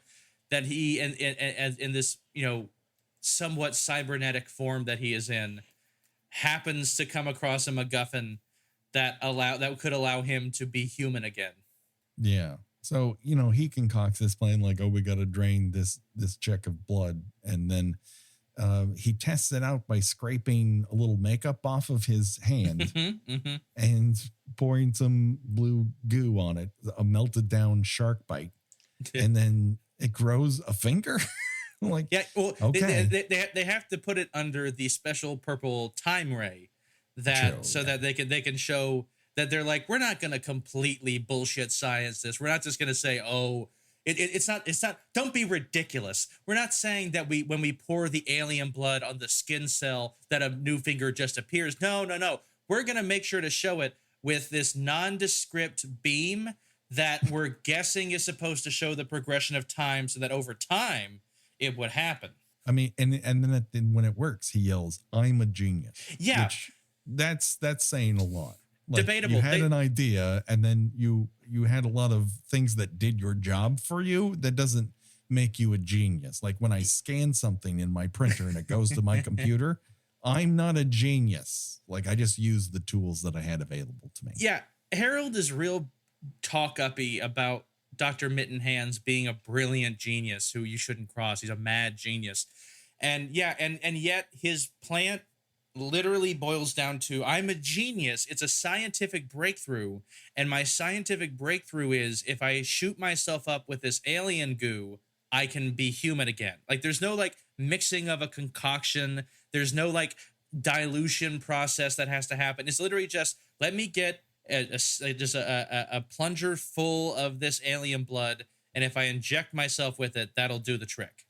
S3: that he in this, somewhat cybernetic form that he is in, happens to come across a MacGuffin that could allow him to be human again.
S1: Yeah. So, he concocts this plan like, oh, we got to drain this check of blood. And then he tests it out by scraping a little makeup off of his hand and pouring some blue goo on it, a melted down shark bite. And then it grows a finger. Like,
S3: yeah, well,
S1: okay.
S3: they have to put it under the special purple time ray that they can show that they're like, we're not going to completely bullshit science this. We're not just going to say, oh, it's not, don't be ridiculous. We're not saying that when we pour the alien blood on the skin cell that a new finger just appears. No. We're going to make sure to show it with this nondescript beam that we're guessing is supposed to show the progression of time so that over time it would happen.
S1: I mean, and then when it works, he yells, "I'm a genius."
S3: Yeah.
S1: Which that's saying a lot. Like,
S3: debatable.
S1: You had an idea, and then you had a lot of things that did your job for you. That doesn't make you a genius. Like when I scan something in my printer and it goes to my computer, I'm not a genius. Like I just used the tools that I had available to me.
S3: Yeah. Harold is real talk-uppy about Dr. Mittenhands being a brilliant genius who you shouldn't cross. He's a mad genius. And yeah, and yet his plant literally boils down to, I'm a genius. It's a scientific breakthrough. And my scientific breakthrough is if I shoot myself up with this alien goo, I can be human again. Like there's no like mixing of a concoction. There's no like dilution process that has to happen. It's literally just, let me get a plunger full of this alien blood. And if I inject myself with it, that'll do the trick.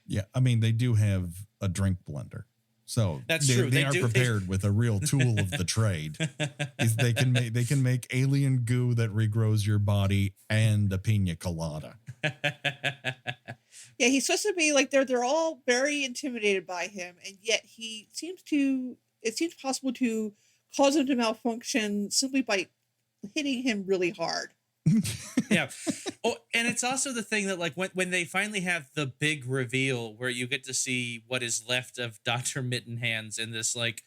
S1: Yeah. I mean, they do have a drink blender. So
S3: that's true.
S1: They are prepared with a real tool of the trade. Is they can make alien goo that regrows your body and a pina colada.
S2: Yeah, he's supposed to be like they're all very intimidated by him, and yet it seems possible to cause him to malfunction simply by hitting him really hard.
S3: Yeah. Oh, and it's also the thing that like when they finally have the big reveal where you get to see what is left of Dr. Mittenhands in this like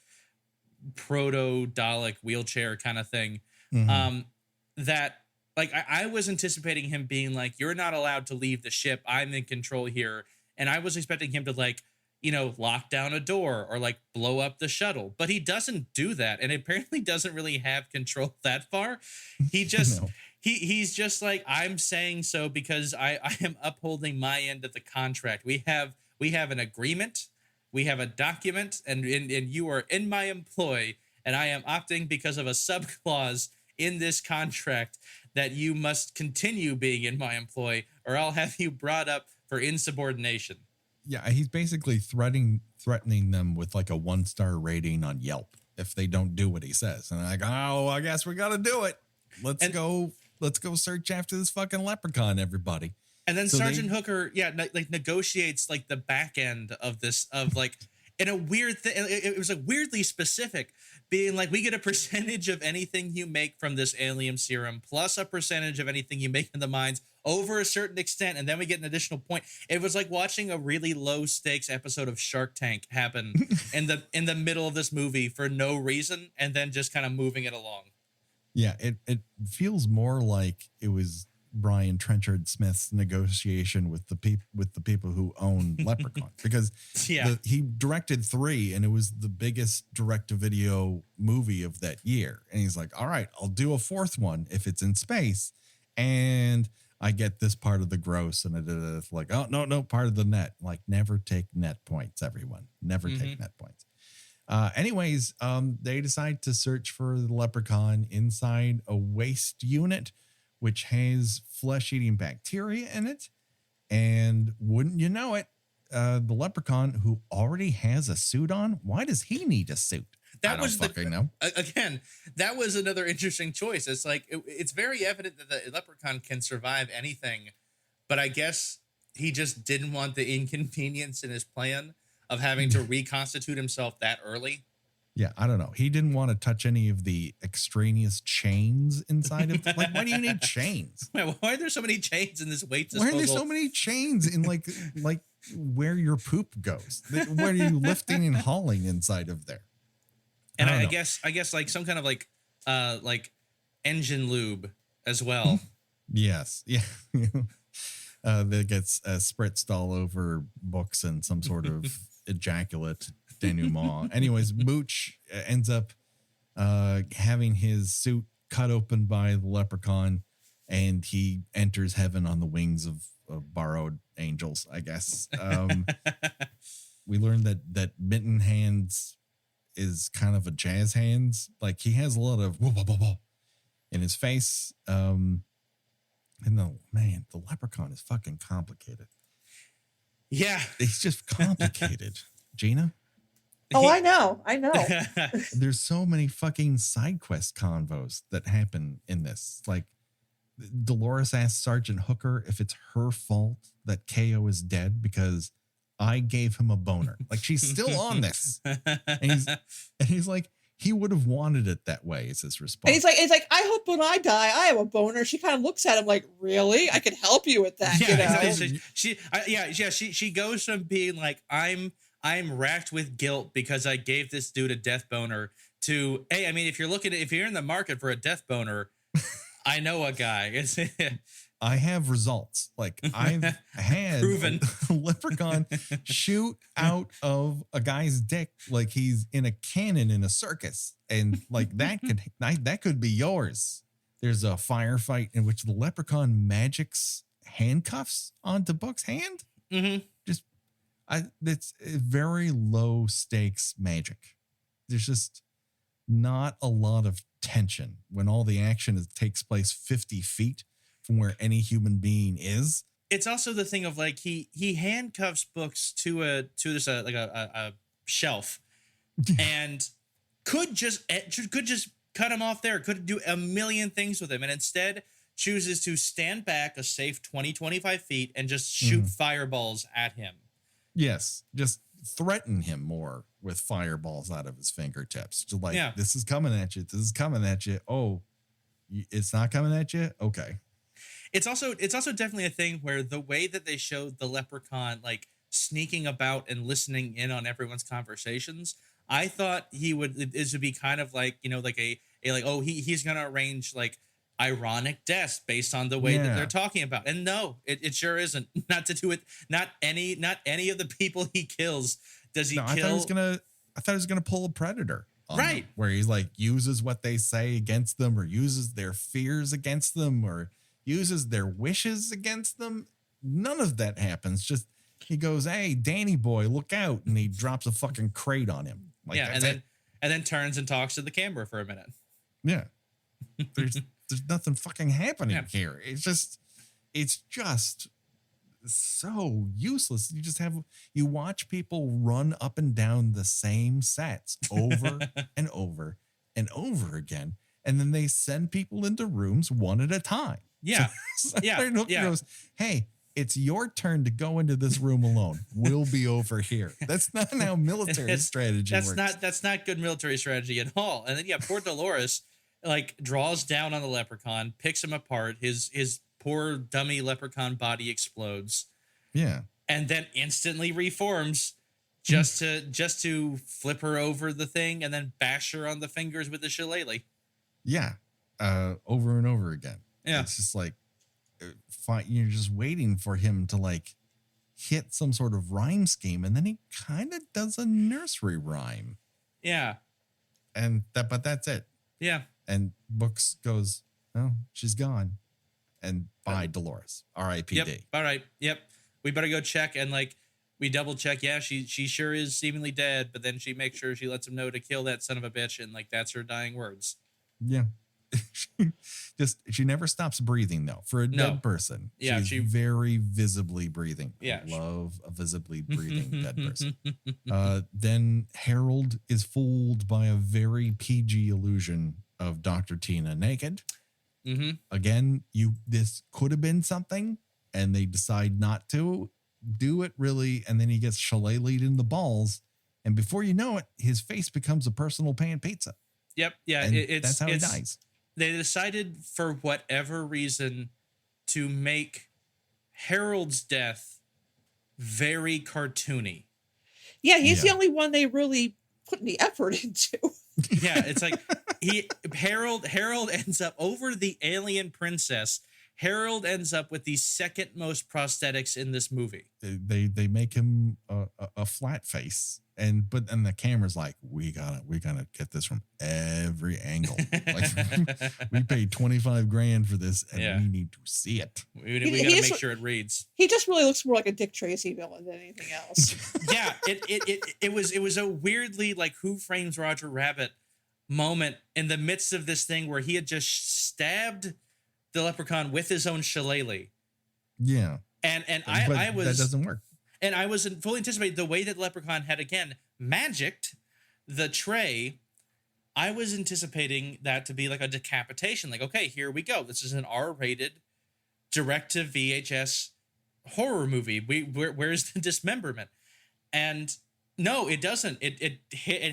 S3: proto Dalek wheelchair kind of thing, that like I was anticipating him being like, you're not allowed to leave the ship. I'm in control here. And I was expecting him to like, lock down a door or like blow up the shuttle, but he doesn't do that. And apparently doesn't really have control that far. He just,
S1: No.
S3: He's just like, I'm saying so because I am upholding my end of the contract. We have an agreement. We have a document and you are in my employ and I am opting because of a subclause in this contract that you must continue being in my employ or I'll have you brought up for insubordination.
S1: Yeah, he's basically threatening them with like a 1-star rating on Yelp if they don't do what he says. And like, oh, I guess we got to do it. Let's go search after this fucking leprechaun, everybody.
S3: And then Sergeant Hooker, negotiates like the back end of this of like in a weird thing. It was like weirdly specific, being like, we get a percentage of anything you make from this alien serum plus a percentage of anything you make in the mines over a certain extent, and then we get an additional point. It was like watching a really low stakes episode of Shark Tank happen in the middle of this movie for no reason, and then just kind of moving it along.
S1: Yeah, it feels more like it was Brian Trenchard Smith's negotiation with the people who own Leprechaun, because he directed 3 and it was the biggest direct-to-video movie of that year. And he's like, all right, I'll do a 4th one if it's in space and I get this part of the gross. And it's like, oh, no, part of the net. Like, never take net points, everyone. Never take net points. Anyways, they decide to search for the leprechaun inside a waste unit, which has flesh-eating bacteria in it. And wouldn't you know it, the leprechaun who already has a suit on, why does he need a suit? I don't fucking know.
S3: Again, that was another interesting choice. It's like, it's very evident that the leprechaun can survive anything, but I guess he just didn't want the inconvenience in his plan of having to reconstitute himself that early.
S1: Yeah, I don't know. He didn't want to touch any of the extraneous chains inside of like, why do you need chains?
S3: Why are there so many chains in this weight
S1: disposal?
S3: Why
S1: are there so many chains in like where your poop goes? Where are you lifting and hauling inside of there?
S3: And I guess like some kind of like engine lube as well.
S1: Yes. Yeah. That gets spritzed all over books and some sort of ejaculate denouement. Anyways, Mooch ends up having his suit cut open by the leprechaun, and he enters heaven on the wings of borrowed angels, I guess. We learned that Mitten Hands is kind of a jazz hands. Like, he has a lot of whoa, whoa, whoa, whoa in his face. And the leprechaun is fucking complicated.
S3: Yeah.
S1: It's just complicated. Gina?
S2: Oh, I know.
S1: There's so many fucking side quest convos that happen in this. Like, Dolores asks Sergeant Hooker if it's her fault that KO is dead because I gave him a boner. Like, she's still on this. And he's like, he would have wanted it that way, is his response.
S2: And it's like, I hope when I die, I have a boner. She kind of looks at him like, really? I can help you with that.
S3: Yeah,
S2: you know?
S3: She goes from being like, I'm racked with guilt because I gave this dude a death boner to, hey, I mean, if you're in the market for a death boner, I know a guy.
S1: I have results. Like, I've had
S3: proven
S1: a leprechaun shoot out of a guy's dick like he's in a cannon in a circus, and like that could be yours. There's a firefight in which the leprechaun magics handcuffs onto Book's hand.
S3: Mm-hmm.
S1: It's very low stakes magic. There's just not a lot of tension when all the action takes place 50 feet from where any human being is.
S3: It's also the thing of like he handcuffs Books to a shelf, and could just cut him off there. Could do a million things with him, and instead chooses to stand back a safe 20-25 feet and just shoot fireballs at him.
S1: Yes, just threaten him more with fireballs out of his fingertips. Just like, this is coming at you. This is coming at you. Oh, it's not coming at you? Okay.
S3: It's also definitely a thing where the way that they showed the leprechaun like sneaking about and listening in on everyone's conversations, I thought this would be kind of like, you know, like he's gonna arrange like ironic deaths based on the way that they're talking about. And no, it sure isn't. Not to do with not any of the people he kills does he kill. I thought he was gonna pull a Predator. Right. Where he's like uses what they say against them, or uses their fears against them, or uses their wishes against them. None of that happens. Just he goes, "Hey, Danny boy, look out!" and he drops a fucking crate on him. Like, and then turns and talks to the camera for a minute.
S1: Yeah, there's nothing fucking happening here. It's just so useless. You watch people run up and down the same sets over and over and over again, and then they send people into rooms one at a time.
S3: Yeah.
S1: So goes, "Hey, it's your turn to go into this room alone. We'll be over here." That's not how military strategy works.
S3: That's not good military strategy at all. And then poor Dolores like draws down on the leprechaun, picks him apart. His poor dummy leprechaun body explodes.
S1: Yeah. And
S3: then instantly reforms just to flip her over the thing and then bash her on the fingers with the shillelagh.
S1: Yeah. Over and over again.
S3: Yeah.
S1: It's just like, you're just waiting for him to like hit some sort of rhyme scheme, and then he kind of does a nursery rhyme.
S3: Yeah.
S1: But that's it.
S3: Yeah.
S1: And Books goes, "Oh, she's gone." And bye, Dolores. R.I.P.D.
S3: Yep. All right. Yep. We better go check, and like we double check. Yeah, she sure is seemingly dead, but then she makes sure she lets him know to kill that son of a bitch, and like that's her dying words.
S1: Yeah. She never stops breathing though. For a dead person, she's very visibly breathing.
S3: Yeah,
S1: I love a visibly breathing dead person. Then Harold is fooled by a very PG illusion of Dr. Tina naked.
S3: Mm-hmm.
S1: Again, this could have been something, and they decide not to do it really, and then he gets shillelagh'd in the balls, and before you know it, his face becomes a personal pan pizza.
S3: Yep. Yeah.
S1: That's how he dies.
S3: They decided for whatever reason to make Harold's death very cartoony.
S2: Yeah, he's the only one they really put any effort into.
S3: Yeah, it's like Harold ends up over the alien princess. Harold ends up with the second most prosthetics in this movie.
S1: They make him a flat face, and the camera's like, we gotta get this from every angle. Like, we paid $25,000 for this, and we need to see it.
S3: We gotta make sure it reads.
S2: He just really looks more like a Dick Tracy villain than anything else.
S3: Yeah, it was a weirdly like Who Framed Roger Rabbit moment in the midst of this thing where he had just stabbed the leprechaun with his own shillelagh.
S1: Yeah.
S3: And I was
S1: that doesn't work.
S3: And I was fully anticipating the way that Leprechaun had again magicked the tray. I was anticipating that to be like a decapitation. Like, okay, here we go. This is an R-rated direct to VHS horror movie. Where's the dismemberment? And no, it doesn't. It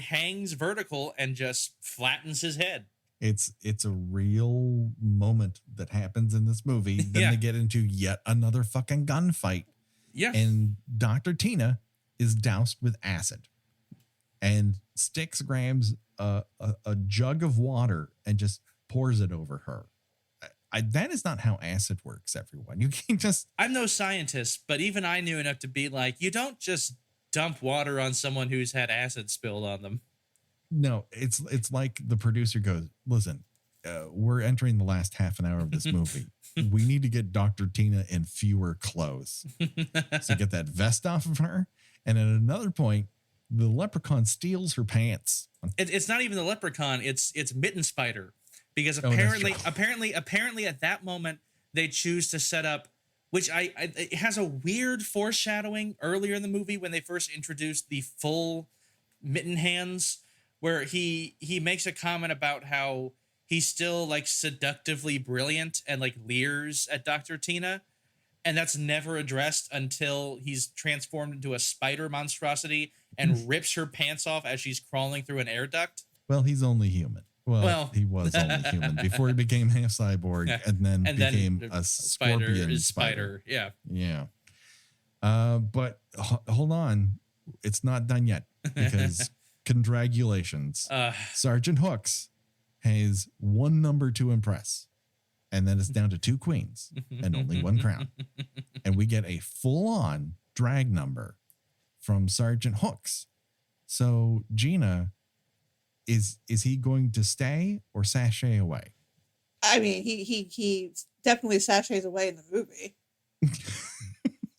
S3: hangs vertical and just flattens his head.
S1: It's a real moment that happens in this movie. Then they get into yet another fucking gunfight.
S3: Yeah.
S1: And Dr. Tina is doused with acid. And Styx grabs a jug of water and just pours it over her. That is not how acid works, everyone. You can't just...
S3: I'm no scientist, but even I knew enough to be like, you don't just dump water on someone who's had acid spilled on them.
S1: No, it's like the producer goes, listen, we're entering the last half an hour of this movie. We need to get Dr. Tina in fewer clothes. So get that vest off of her. And at another point, the leprechaun steals her pants.
S3: It's not even the leprechaun. It's Mitten Spider. Because apparently at that moment, they choose to set up, which it has a weird foreshadowing earlier in the movie when they first introduced the full mitten hands, where he makes a comment about how he's still like seductively brilliant and like leers at Dr. Tina. And that's never addressed until he's transformed into a spider monstrosity and rips her pants off as she's crawling through an air duct.
S1: Well, he's only human. Well, he was only human before he became half cyborg and then became a scorpion spider.
S3: Yeah.
S1: Yeah. But hold on. It's not done yet because congratulations. Sergeant Hooks has one number to impress. And then it's down to 2 queens and only 1 crown. And we get a full-on drag number from Sergeant Hooks. So, Gina, is he going to stay or sashay away?
S2: I mean, he definitely sachets away in the movie.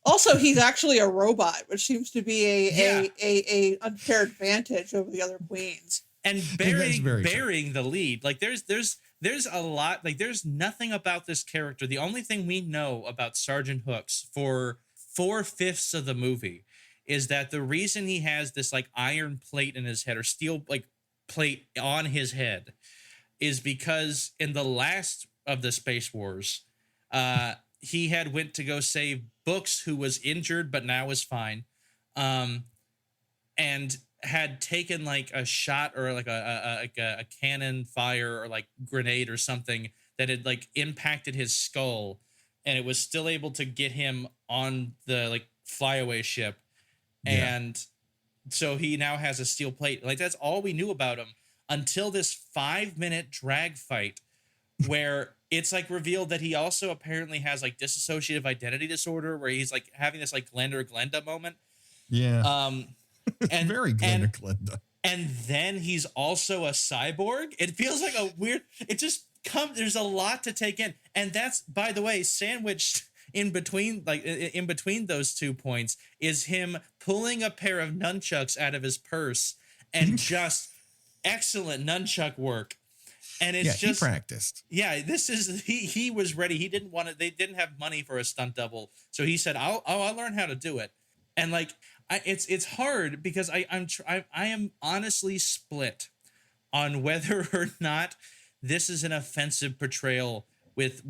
S2: Also, he's actually a robot, which seems to be a unfair advantage over the other queens.
S3: And bearing the lead. Like there's a lot, like there's nothing about this character. The only thing we know about Sergeant Hooks for 4/5 of the movie is that the reason he has this like iron plate in his head or steel like plate on his head is because in the last of the Space Wars, he had went to go save Books, who was injured but now is fine, and had taken like a shot or like a cannon fire or like grenade or something that had like impacted his skull, and it was still able to get him on the like flyaway ship. Yeah. And so he now has a steel plate. Like that's all we knew about him until this 5-minute drag fight where it's like revealed that he also apparently has like dissociative identity disorder, where he's like having this like Glenda Glenda moment.
S1: Yeah.
S3: And
S1: very Glenda Glenda.
S3: And then he's also a cyborg. It feels like a weird, there's a lot to take in. And that's, by the way, sandwiched in between those 2 points is him pulling a pair of nunchucks out of his purse and just excellent nunchuck work. And it's just
S1: he practiced.
S3: Yeah, he was ready. He didn't want it. They didn't have money for a stunt double. So he said, I'll learn how to do it. And like, it's hard because I am honestly split on whether or not this is an offensive portrayal with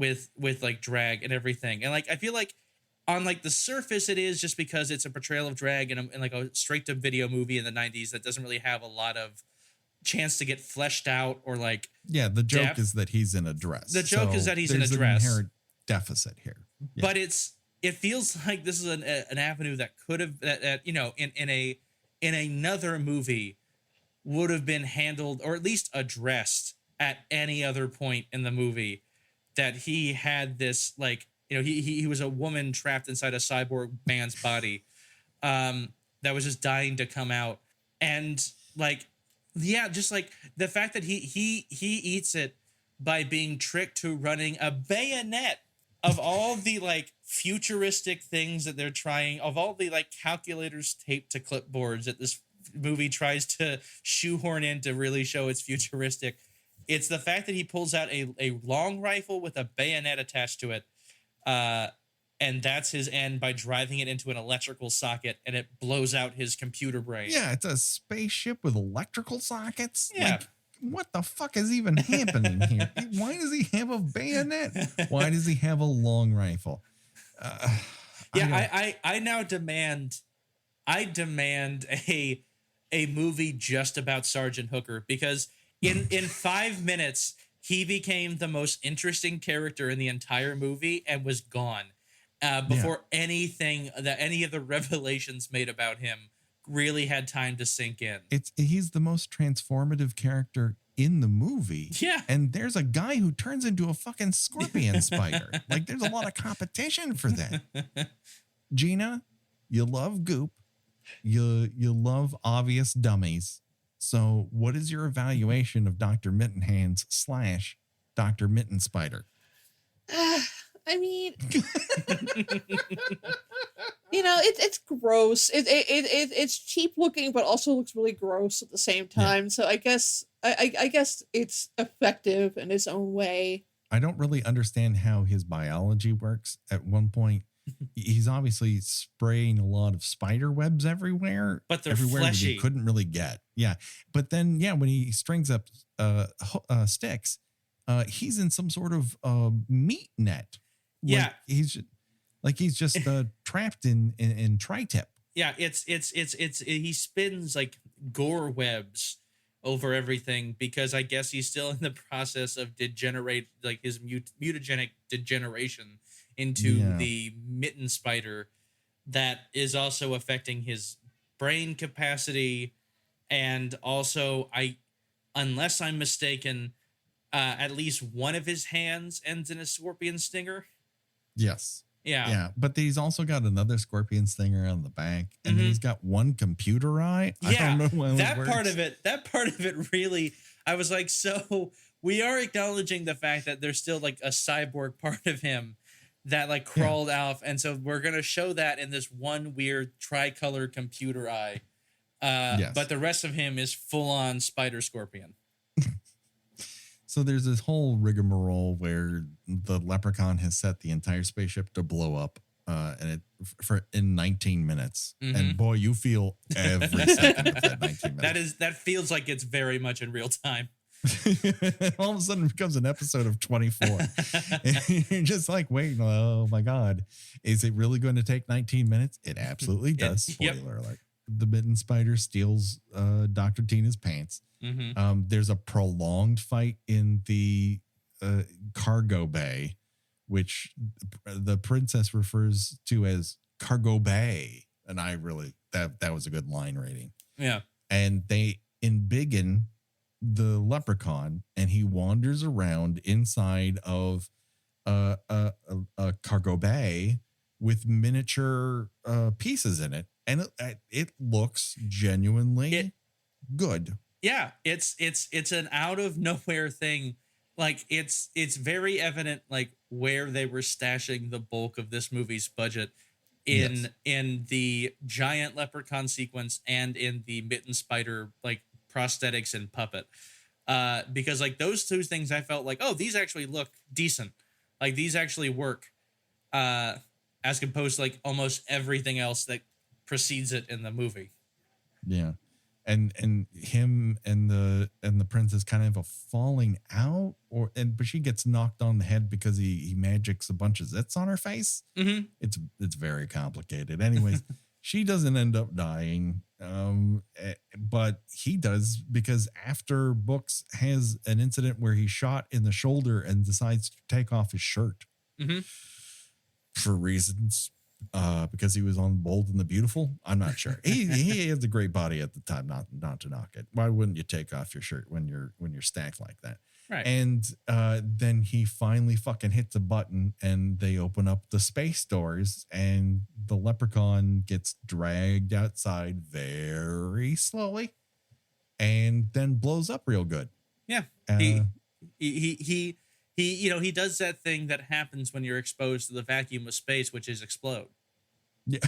S3: like drag and everything. And like, I feel like on like the surface it is, just because it's a portrayal of drag in like a straight to video movie in the 90s that doesn't really have a lot of chance to get fleshed out or like
S1: the joke is that he's in a dress.
S3: The joke is that he's in a dress.
S1: There's an inherent deficit here. Yeah.
S3: But it feels like this is an avenue that could have that you know in another movie would have been handled or at least addressed at any other point in the movie that he had this like, you know, he was a woman trapped inside a cyborg man's body, that was just dying to come out. And like, yeah, just like the fact that he eats it by being tricked to running a bayonet. Of all the like futuristic things that they're trying, of all the like calculators taped to clipboards that this movie tries to shoehorn in to really show it's futuristic, it's the fact that he pulls out a long rifle with a bayonet attached to it, and that's his end by driving it into an electrical socket, and it blows out his computer brain.
S1: Yeah, it's a spaceship with electrical sockets.
S3: Yeah.
S1: Like, what the fuck is even happening here? Why does he have a bayonet? Why does he have a long rifle?
S3: I now demand a movie just about Sergeant Hooker, because in 5 minutes he became the most interesting character in the entire movie and was gone before anything that any of the revelations made about him really had time to sink in.
S1: He's the most transformative character in the movie.
S3: Yeah.
S1: And there's a guy who turns into a fucking scorpion spider. Like, there's a lot of competition for that. Gina, you love goop. You love obvious dummies. So what is your evaluation of Dr. Mittenhands / Dr. Mitten Spider?
S2: I mean, you know, it's gross. It's cheap looking, but also looks really gross at the same time. Yeah. So I guess it's effective in its own way.
S1: I don't really understand how his biology works. At one point, he's obviously spraying a lot of spider webs everywhere,
S3: but they're fleshy.
S1: That he couldn't really get. Yeah, but then when he strings up sticks, he's in some sort of meat net.
S3: Yeah,
S1: he's just trapped in tri-tip.
S3: Yeah, it's he spins like gore webs over everything because I guess he's still in the process of degenerate, like his mutagenic degeneration into the mitten spider that is also affecting his brain capacity, and also unless I'm mistaken, at least one of his hands ends in a scorpion stinger.
S1: Yes.
S3: Yeah.
S1: But he's also got another scorpion stinger on the back, and then he's got one computer eye.
S3: Yeah.
S1: I don't know why
S3: that part of it really, I was like, so we are acknowledging the fact that there's still like a cyborg part of him that like crawled off. And so we're going to show that in this one weird tricolor computer eye. Yes. But the rest of him is full on spider scorpion.
S1: So there's this whole rigmarole where the Leprechaun has set the entire spaceship to blow up, in 19 minutes. And boy, you feel every second of that 19 minutes.
S3: That feels like it's very much in real time.
S1: All of a sudden it becomes an episode of 24. And you're just like, wait, oh my God, is it really going to take 19 minutes? It absolutely does. Spoiler alert. The mitten spider steals Dr. Tina's pants. There's a prolonged fight in the cargo bay, which the princess refers to as cargo bay. And I really, that was a good line rating.
S3: Yeah.
S1: And they embiggen the leprechaun, and he wanders around inside of a cargo bay with miniature pieces in it. And it looks genuinely good.
S3: Yeah, it's an out of nowhere thing. Like it's very evident like where they were stashing the bulk of this movie's budget in the giant leprechaun sequence and in the mitten spider like prosthetics and puppet. Because like those two things I felt like, oh, these actually look decent. Like these actually work. As opposed to like almost everything else that precedes it in the movie.
S1: Yeah. And him and the princess kind of a falling out, but she gets knocked on the head because he magics a bunch of zits on her face. It's very complicated. Anyways, she doesn't end up dying, but he does, because after Books has an incident where he's shot in the shoulder and decides to take off his shirt for reasons because he was on Bold and the Beautiful. I'm not sure. He has a great body at the time. Not to knock it. Why wouldn't you take off your shirt when you're stacked like that?
S3: Right.
S1: And then he finally fucking hits a button, and they open up the space doors, and the Leprechaun gets dragged outside very slowly, and then blows up real good.
S3: Yeah. He he does that thing that happens when you're exposed to the vacuum of space, which is explode.
S1: Yeah.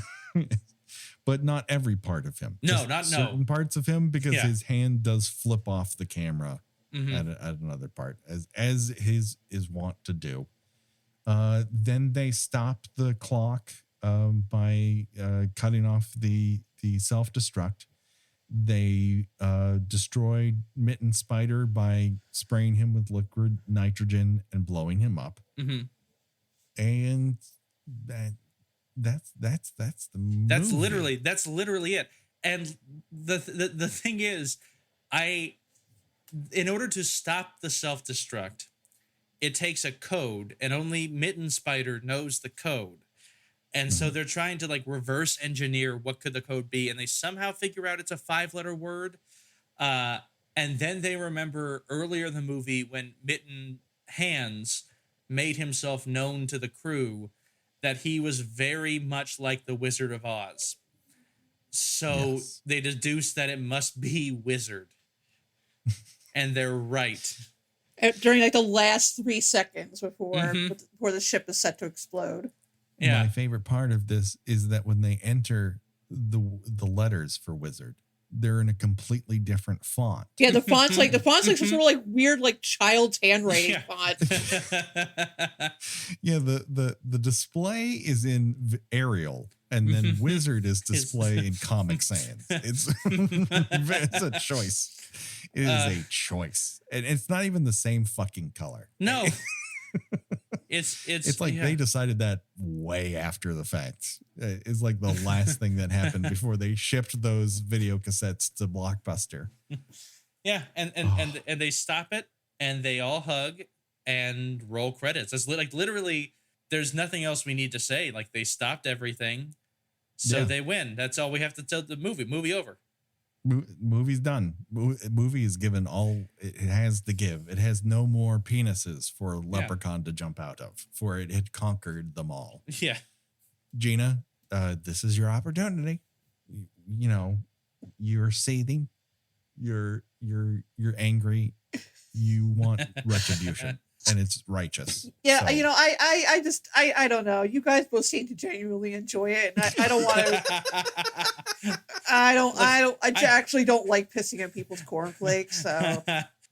S1: But not every part of him.
S3: No,
S1: Just certain parts of him, because
S3: Yeah.
S1: his hand does flip off the camera
S3: Mhm.
S1: at another part, as his is wont to do. Then they stop the clock by cutting off the self-destruct. They destroy Mitten Spider by spraying him with liquid nitrogen and blowing him up.
S3: Mhm.
S1: And that's the movie.
S3: That's literally it. And the thing is, in order to stop the self-destruct, it takes a code, and only Mitten Spider knows the code. And so they're trying to like reverse engineer what could the code be, and they somehow figure out it's a 5-letter word. And then they remember earlier in the movie when Mitten Hands made himself known to the crew that he was very much like the Wizard of Oz. So
S1: Yes.
S3: they deduce that it must be Wizard. And they're right.
S2: During like the last 3 seconds before
S3: Mhm.
S2: before the ship is set to explode.
S3: Yeah.
S1: My favorite part of this is that when they enter the letters for Wizard, they're in a completely different font.
S2: Yeah, the font's like some sort of like weird like child's handwriting
S3: Yeah.
S2: font.
S1: Yeah, the display is in Arial, and then Wizard is displayed in Comic Sans. It's a choice. It is a choice, and it's not even the same fucking color.
S3: No. It's
S1: like
S3: yeah.
S1: they decided that way after the fact. It's like the last thing that happened before they shipped those video cassettes to Blockbuster.
S3: Yeah, and they stop it, and they all hug and roll credits. It's like literally, there's nothing else we need to say. Like they stopped everything, so
S1: Yeah.
S3: they win. That's all we have to tell the movie. Movie over.
S1: Movie's done. Movie is given all it has to give. It has no more penises for a Leprechaun to jump out of, for it had conquered them all.
S3: Yeah.
S1: Gina, this is your opportunity. You know, you're seething. You're angry. You want retribution, and it's righteous.
S2: Yeah,
S1: So-
S2: you know, I don't know. You guys both seem to genuinely enjoy it, and I don't want to. I actually don't like pissing on people's cornflakes. So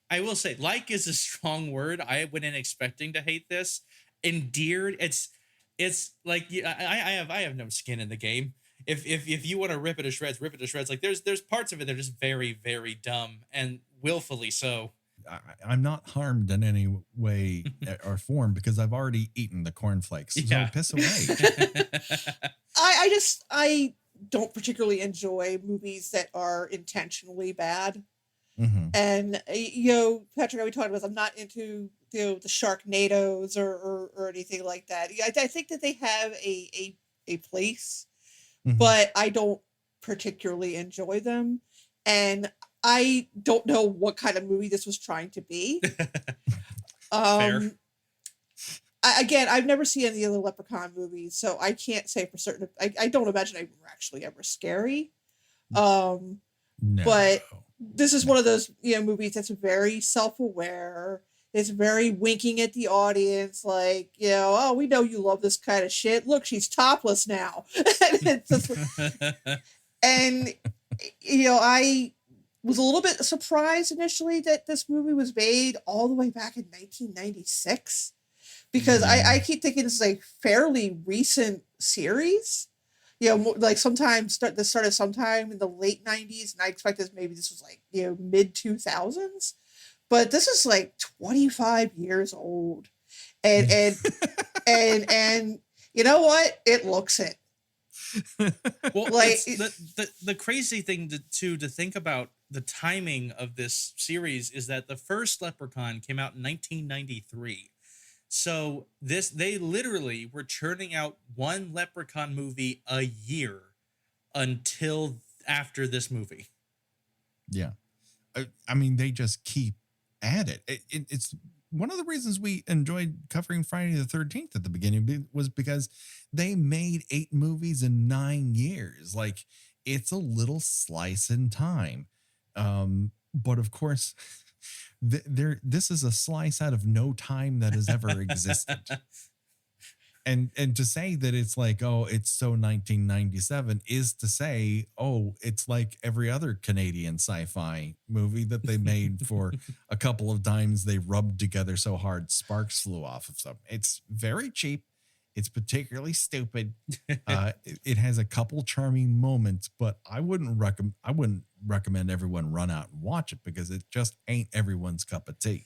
S3: I will say, like is a strong word. I went in expecting to hate this. Endeared, it's like I have no skin in the game. If you want to rip it to shreds, rip it to shreds. Like there's parts of it that are just very, very dumb and willfully so.
S1: I'm not harmed in any way or form because I've already eaten the cornflakes.
S3: Yeah.
S1: So piss away.
S2: I don't particularly enjoy movies that are intentionally bad.
S1: Mm-hmm.
S2: And you know, Patrick, we talked about. I'm not into the Sharknadoes or anything like that. I think that they have a place,
S1: Mhm.
S2: but I don't particularly enjoy them, and I don't know what kind of movie this was trying to be.
S3: Fair.
S2: Again, I've never seen any of the Leprechaun movies, so I can't say for certain. I don't imagine they were actually ever scary.
S1: No.
S2: But this is one of those movies that's very self-aware. It's very winking at the audience, like, oh, we know you love this kind of shit. Look, she's topless now. And I was a little bit surprised initially that this movie was made all the way back in 1996, because I keep thinking this is a fairly recent series. Like this started sometime in the late 90s, and I expected maybe this was like mid 2000s, but this is like 25 years old, and and you know what? It looks it.
S3: Well,
S2: Like,
S3: the crazy thing to think about the timing of this series is that the first Leprechaun came out in 1993. So they literally were churning out one Leprechaun movie a year until after this movie.
S1: Yeah. I mean, they just keep at it. It's one of the reasons we enjoyed covering Friday the 13th at the beginning was because they made 8 movies in 9 years. Like, it's a little slice in time. But of course, this is a slice out of no time that has ever existed. And to say that it's like, oh, it's so 1997 is to say, oh, it's like every other Canadian sci-fi movie that they made for a couple of times. They rubbed together so hard sparks flew off of them. It's very cheap. It's particularly stupid. It has a couple charming moments, but I wouldn't recommend everyone run out and watch it because it just ain't everyone's cup of tea.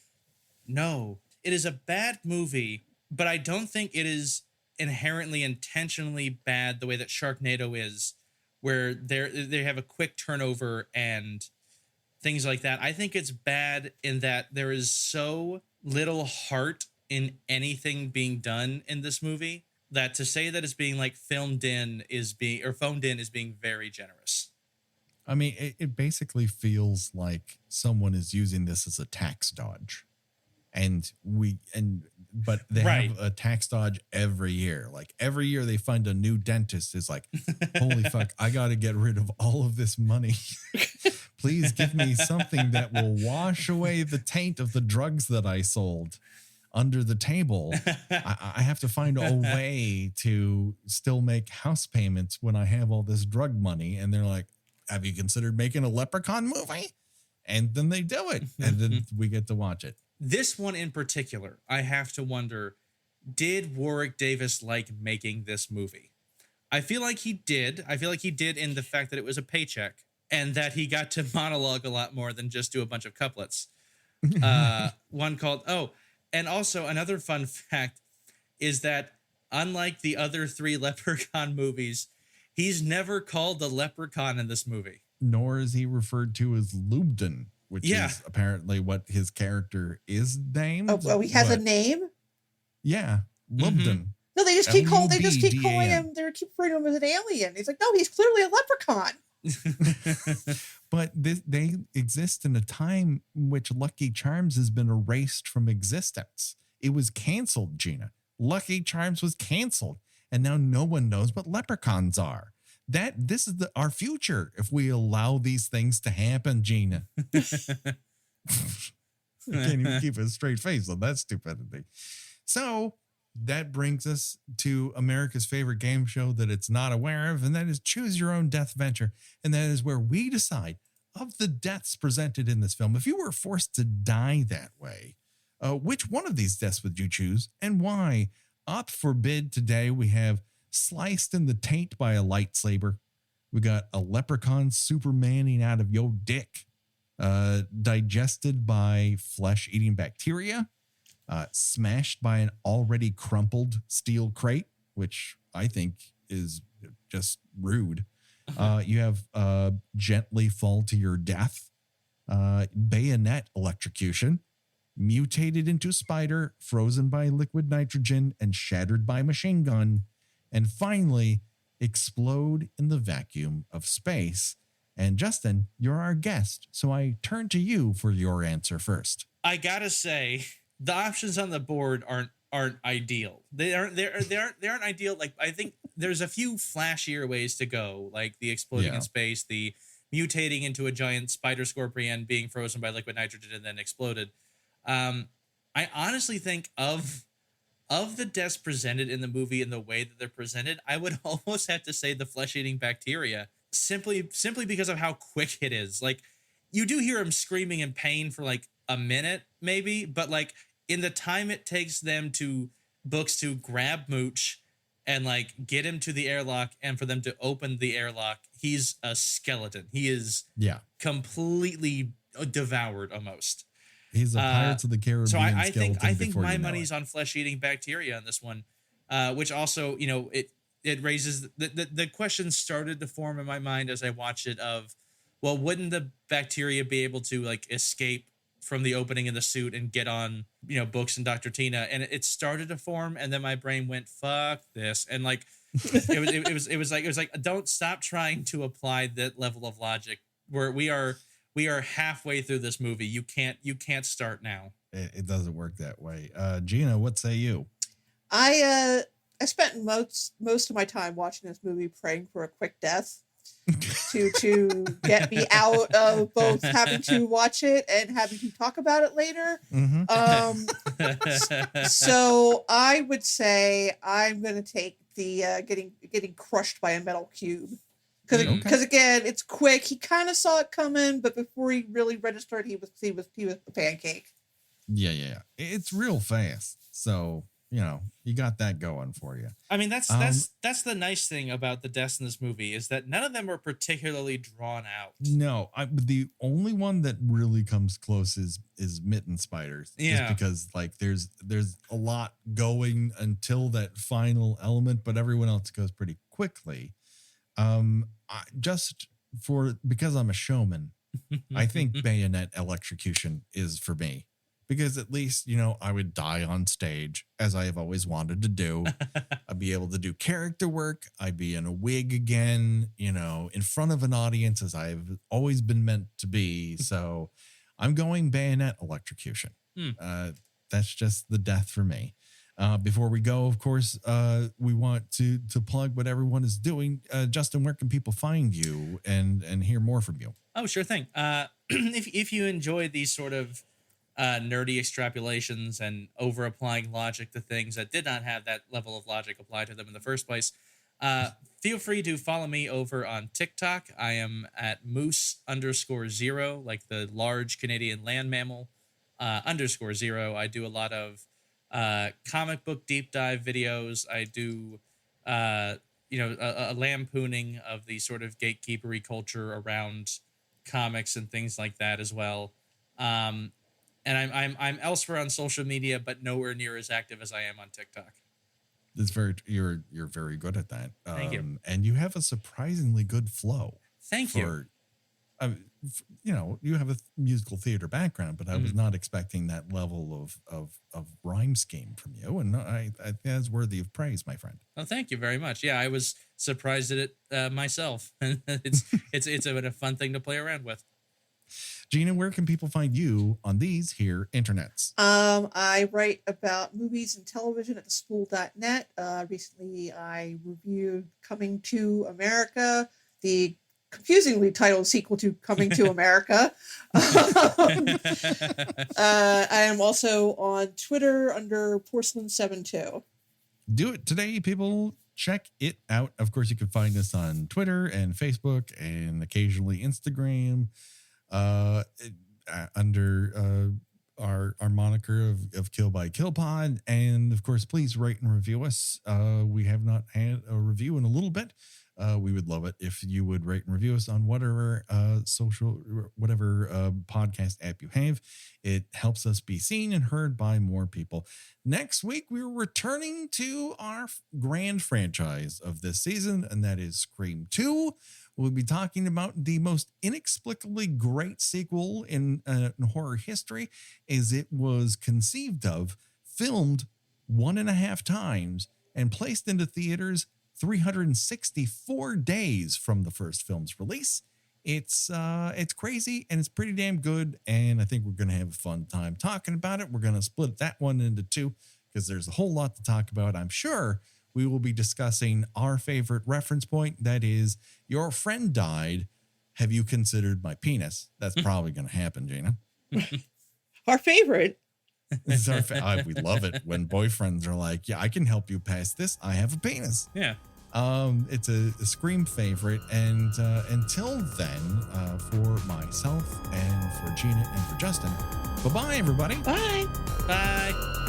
S3: No, it is a bad movie, but I don't think it is inherently intentionally bad the way that Sharknado is, where they have a quick turnover and things like that. I think it's bad in that there is so little heart in anything being done in this movie that to say that it's being like phoned in is being very generous.
S1: I mean, it basically feels like someone is using this as a tax dodge. But they have a tax dodge every year. Like every year they find a new dentist is like, holy fuck, I got to get rid of all of this money. Please give me something that will wash away the taint of the drugs that I sold under the table. I have to find a way to still make house payments when I have all this drug money. And they're like, have you considered making a Leprechaun movie? And then they do it. And then we get to watch it.
S3: This one in particular, I have to wonder, did Warwick Davis like making this movie? I feel like he did. I feel like he did in the fact that it was a paycheck and that he got to monologue a lot more than just do a bunch of couplets. One called, and also another fun fact is that unlike the other 3 Leprechaun movies, he's never called the Leprechaun in this movie.
S1: Nor is he referred to as Lubden, which is apparently what his character is named.
S2: Oh, he has a name?
S1: Yeah, Lubden.
S3: Mm-hmm.
S2: No, they just keep calling him, they keep referring to him as an alien. He's like, no, he's clearly a leprechaun.
S1: But they exist in a time in which Lucky Charms has been erased from existence. It was canceled, Gina. Lucky Charms was canceled, and now no one knows what leprechauns are. This is our future if we allow these things to happen, Gina. I can't even keep a straight face on that stupidity. So that brings us to America's favorite game show that it's not aware of, and that is Choose Your Own Death Venture. And that is where we decide of the deaths presented in this film, if you were forced to die that way, which one of these deaths would you choose and why? Up for bid today, we have sliced in the taint by a lightsaber. We got a leprechaun supermaning out of your dick, digested by flesh-eating bacteria, smashed by an already crumpled steel crate, which I think is just rude. You have gently fall to your death, bayonet electrocution, mutated into spider, frozen by liquid nitrogen, and shattered by machine gun, and finally explode in the vacuum of space. And Justin, you're our guest, so I turn to you for your answer first.
S3: I gotta say, the options on the board aren't ideal. They aren't ideal. Like, I think there's a few flashier ways to go, like the exploding in space, the mutating into a giant spider scorpion, being frozen by liquid nitrogen and then exploded. I honestly think of the deaths presented in the movie and the way that they're presented, I would almost have to say the flesh-eating bacteria, simply because of how quick it is. Like, you do hear him screaming in pain for like a minute, maybe, but like in the time it takes them to grab Mooch and like get him to the airlock and for them to open the airlock, he's a skeleton. He is completely devoured almost.
S1: He's a Pirates of the Caribbean. So I
S3: think my money's on flesh-eating bacteria on this one, which also, it raises the question started to form in my mind as I watched it of, well, wouldn't the bacteria be able to like escape from the opening in the suit and get on, Books and Dr. Tina, and it started to form, and then my brain went, fuck this. And like, it was like, don't stop trying to apply that level of logic where we are halfway through this movie. You can't start now.
S1: It doesn't work that way. Gina, what say you?
S2: I spent most of my time watching this movie praying for a quick death to get me out of both having to watch it and having to talk about it later. So I would say I'm going to take the getting crushed by a metal cube. Because again, it's quick. He kind of saw it coming, but before he really registered, he was a pancake.
S1: Yeah. It's real fast. So, you got that going for you.
S3: I mean, that's the nice thing about the deaths in this movie is that none of them are particularly drawn out.
S1: No, the only one that really comes close is mitten spiders.
S3: Yeah.
S1: Just because like there's a lot going until that final element, but everyone else goes pretty quickly. Because I'm a showman, I think bayonet electrocution is for me. Because at least, I would die on stage, as I have always wanted to do. I'd be able to do character work. I'd be in a wig again, in front of an audience, as I've always been meant to be. So I'm going bayonet electrocution. That's just the death for me. Before we go, of course, we want to plug what everyone is doing. Justin, where can people find you and hear more from you?
S3: Oh, sure thing. If you enjoy these sort of nerdy extrapolations and over applying logic to things that did not have that level of logic applied to them in the first place, feel free to follow me over on TikTok. I am at Moose_0, like the large Canadian land mammal, _0. I do a lot of comic book deep dive videos. I do a lampooning of the sort of gatekeepery culture around comics and things like that as well. And I'm elsewhere on social media, but nowhere near as active as I am on TikTok.
S1: You're very good at that.
S3: Thank you.
S1: And you have a surprisingly good flow.
S3: Thank you.
S1: You have a musical theater background, but I was not expecting that level of rhyme scheme from you, and I that's worthy of praise, my friend.
S3: Oh, thank you very much. Yeah, I was surprised at it myself. It's a fun thing to play around with.
S1: Gina, where can people find you on these here internets?
S2: I write about movies and television at thespool.net. Recently, I reviewed Coming to America, the confusingly titled sequel to Coming to America. I am also on Twitter under Porcelain72.
S1: Do it today, people. Check it out. Of course, you can find us on Twitter and Facebook and occasionally Instagram. Under our moniker of Kill by Kill Pod. And of course, please rate and review us. We have not had a review in a little bit. We would love it if you would rate and review us on whatever podcast app you have. It helps us be seen and heard by more people. Next week, we're returning to our grand franchise of this season, and that is Scream 2. We'll be talking about the most inexplicably great sequel in horror history, as it was conceived of, filmed 1.5 times, and placed into theaters 364 days from the first film's release. It's crazy, and it's pretty damn good, and I think we're going to have a fun time talking about it. We're going to split that one into two, because there's a whole lot to talk about. I'm sure we will be discussing our favorite reference point. That is, your friend died. Have you considered my penis? That's probably going to happen, Gina.
S2: Our favorite.
S1: It's we love it when boyfriends are like, yeah, I can help you pass this. I have a penis.
S3: Yeah.
S1: It's a Scream favorite. And until then, for myself and for Gina and for Justin, bye-bye, everybody.
S2: Bye.
S3: Bye.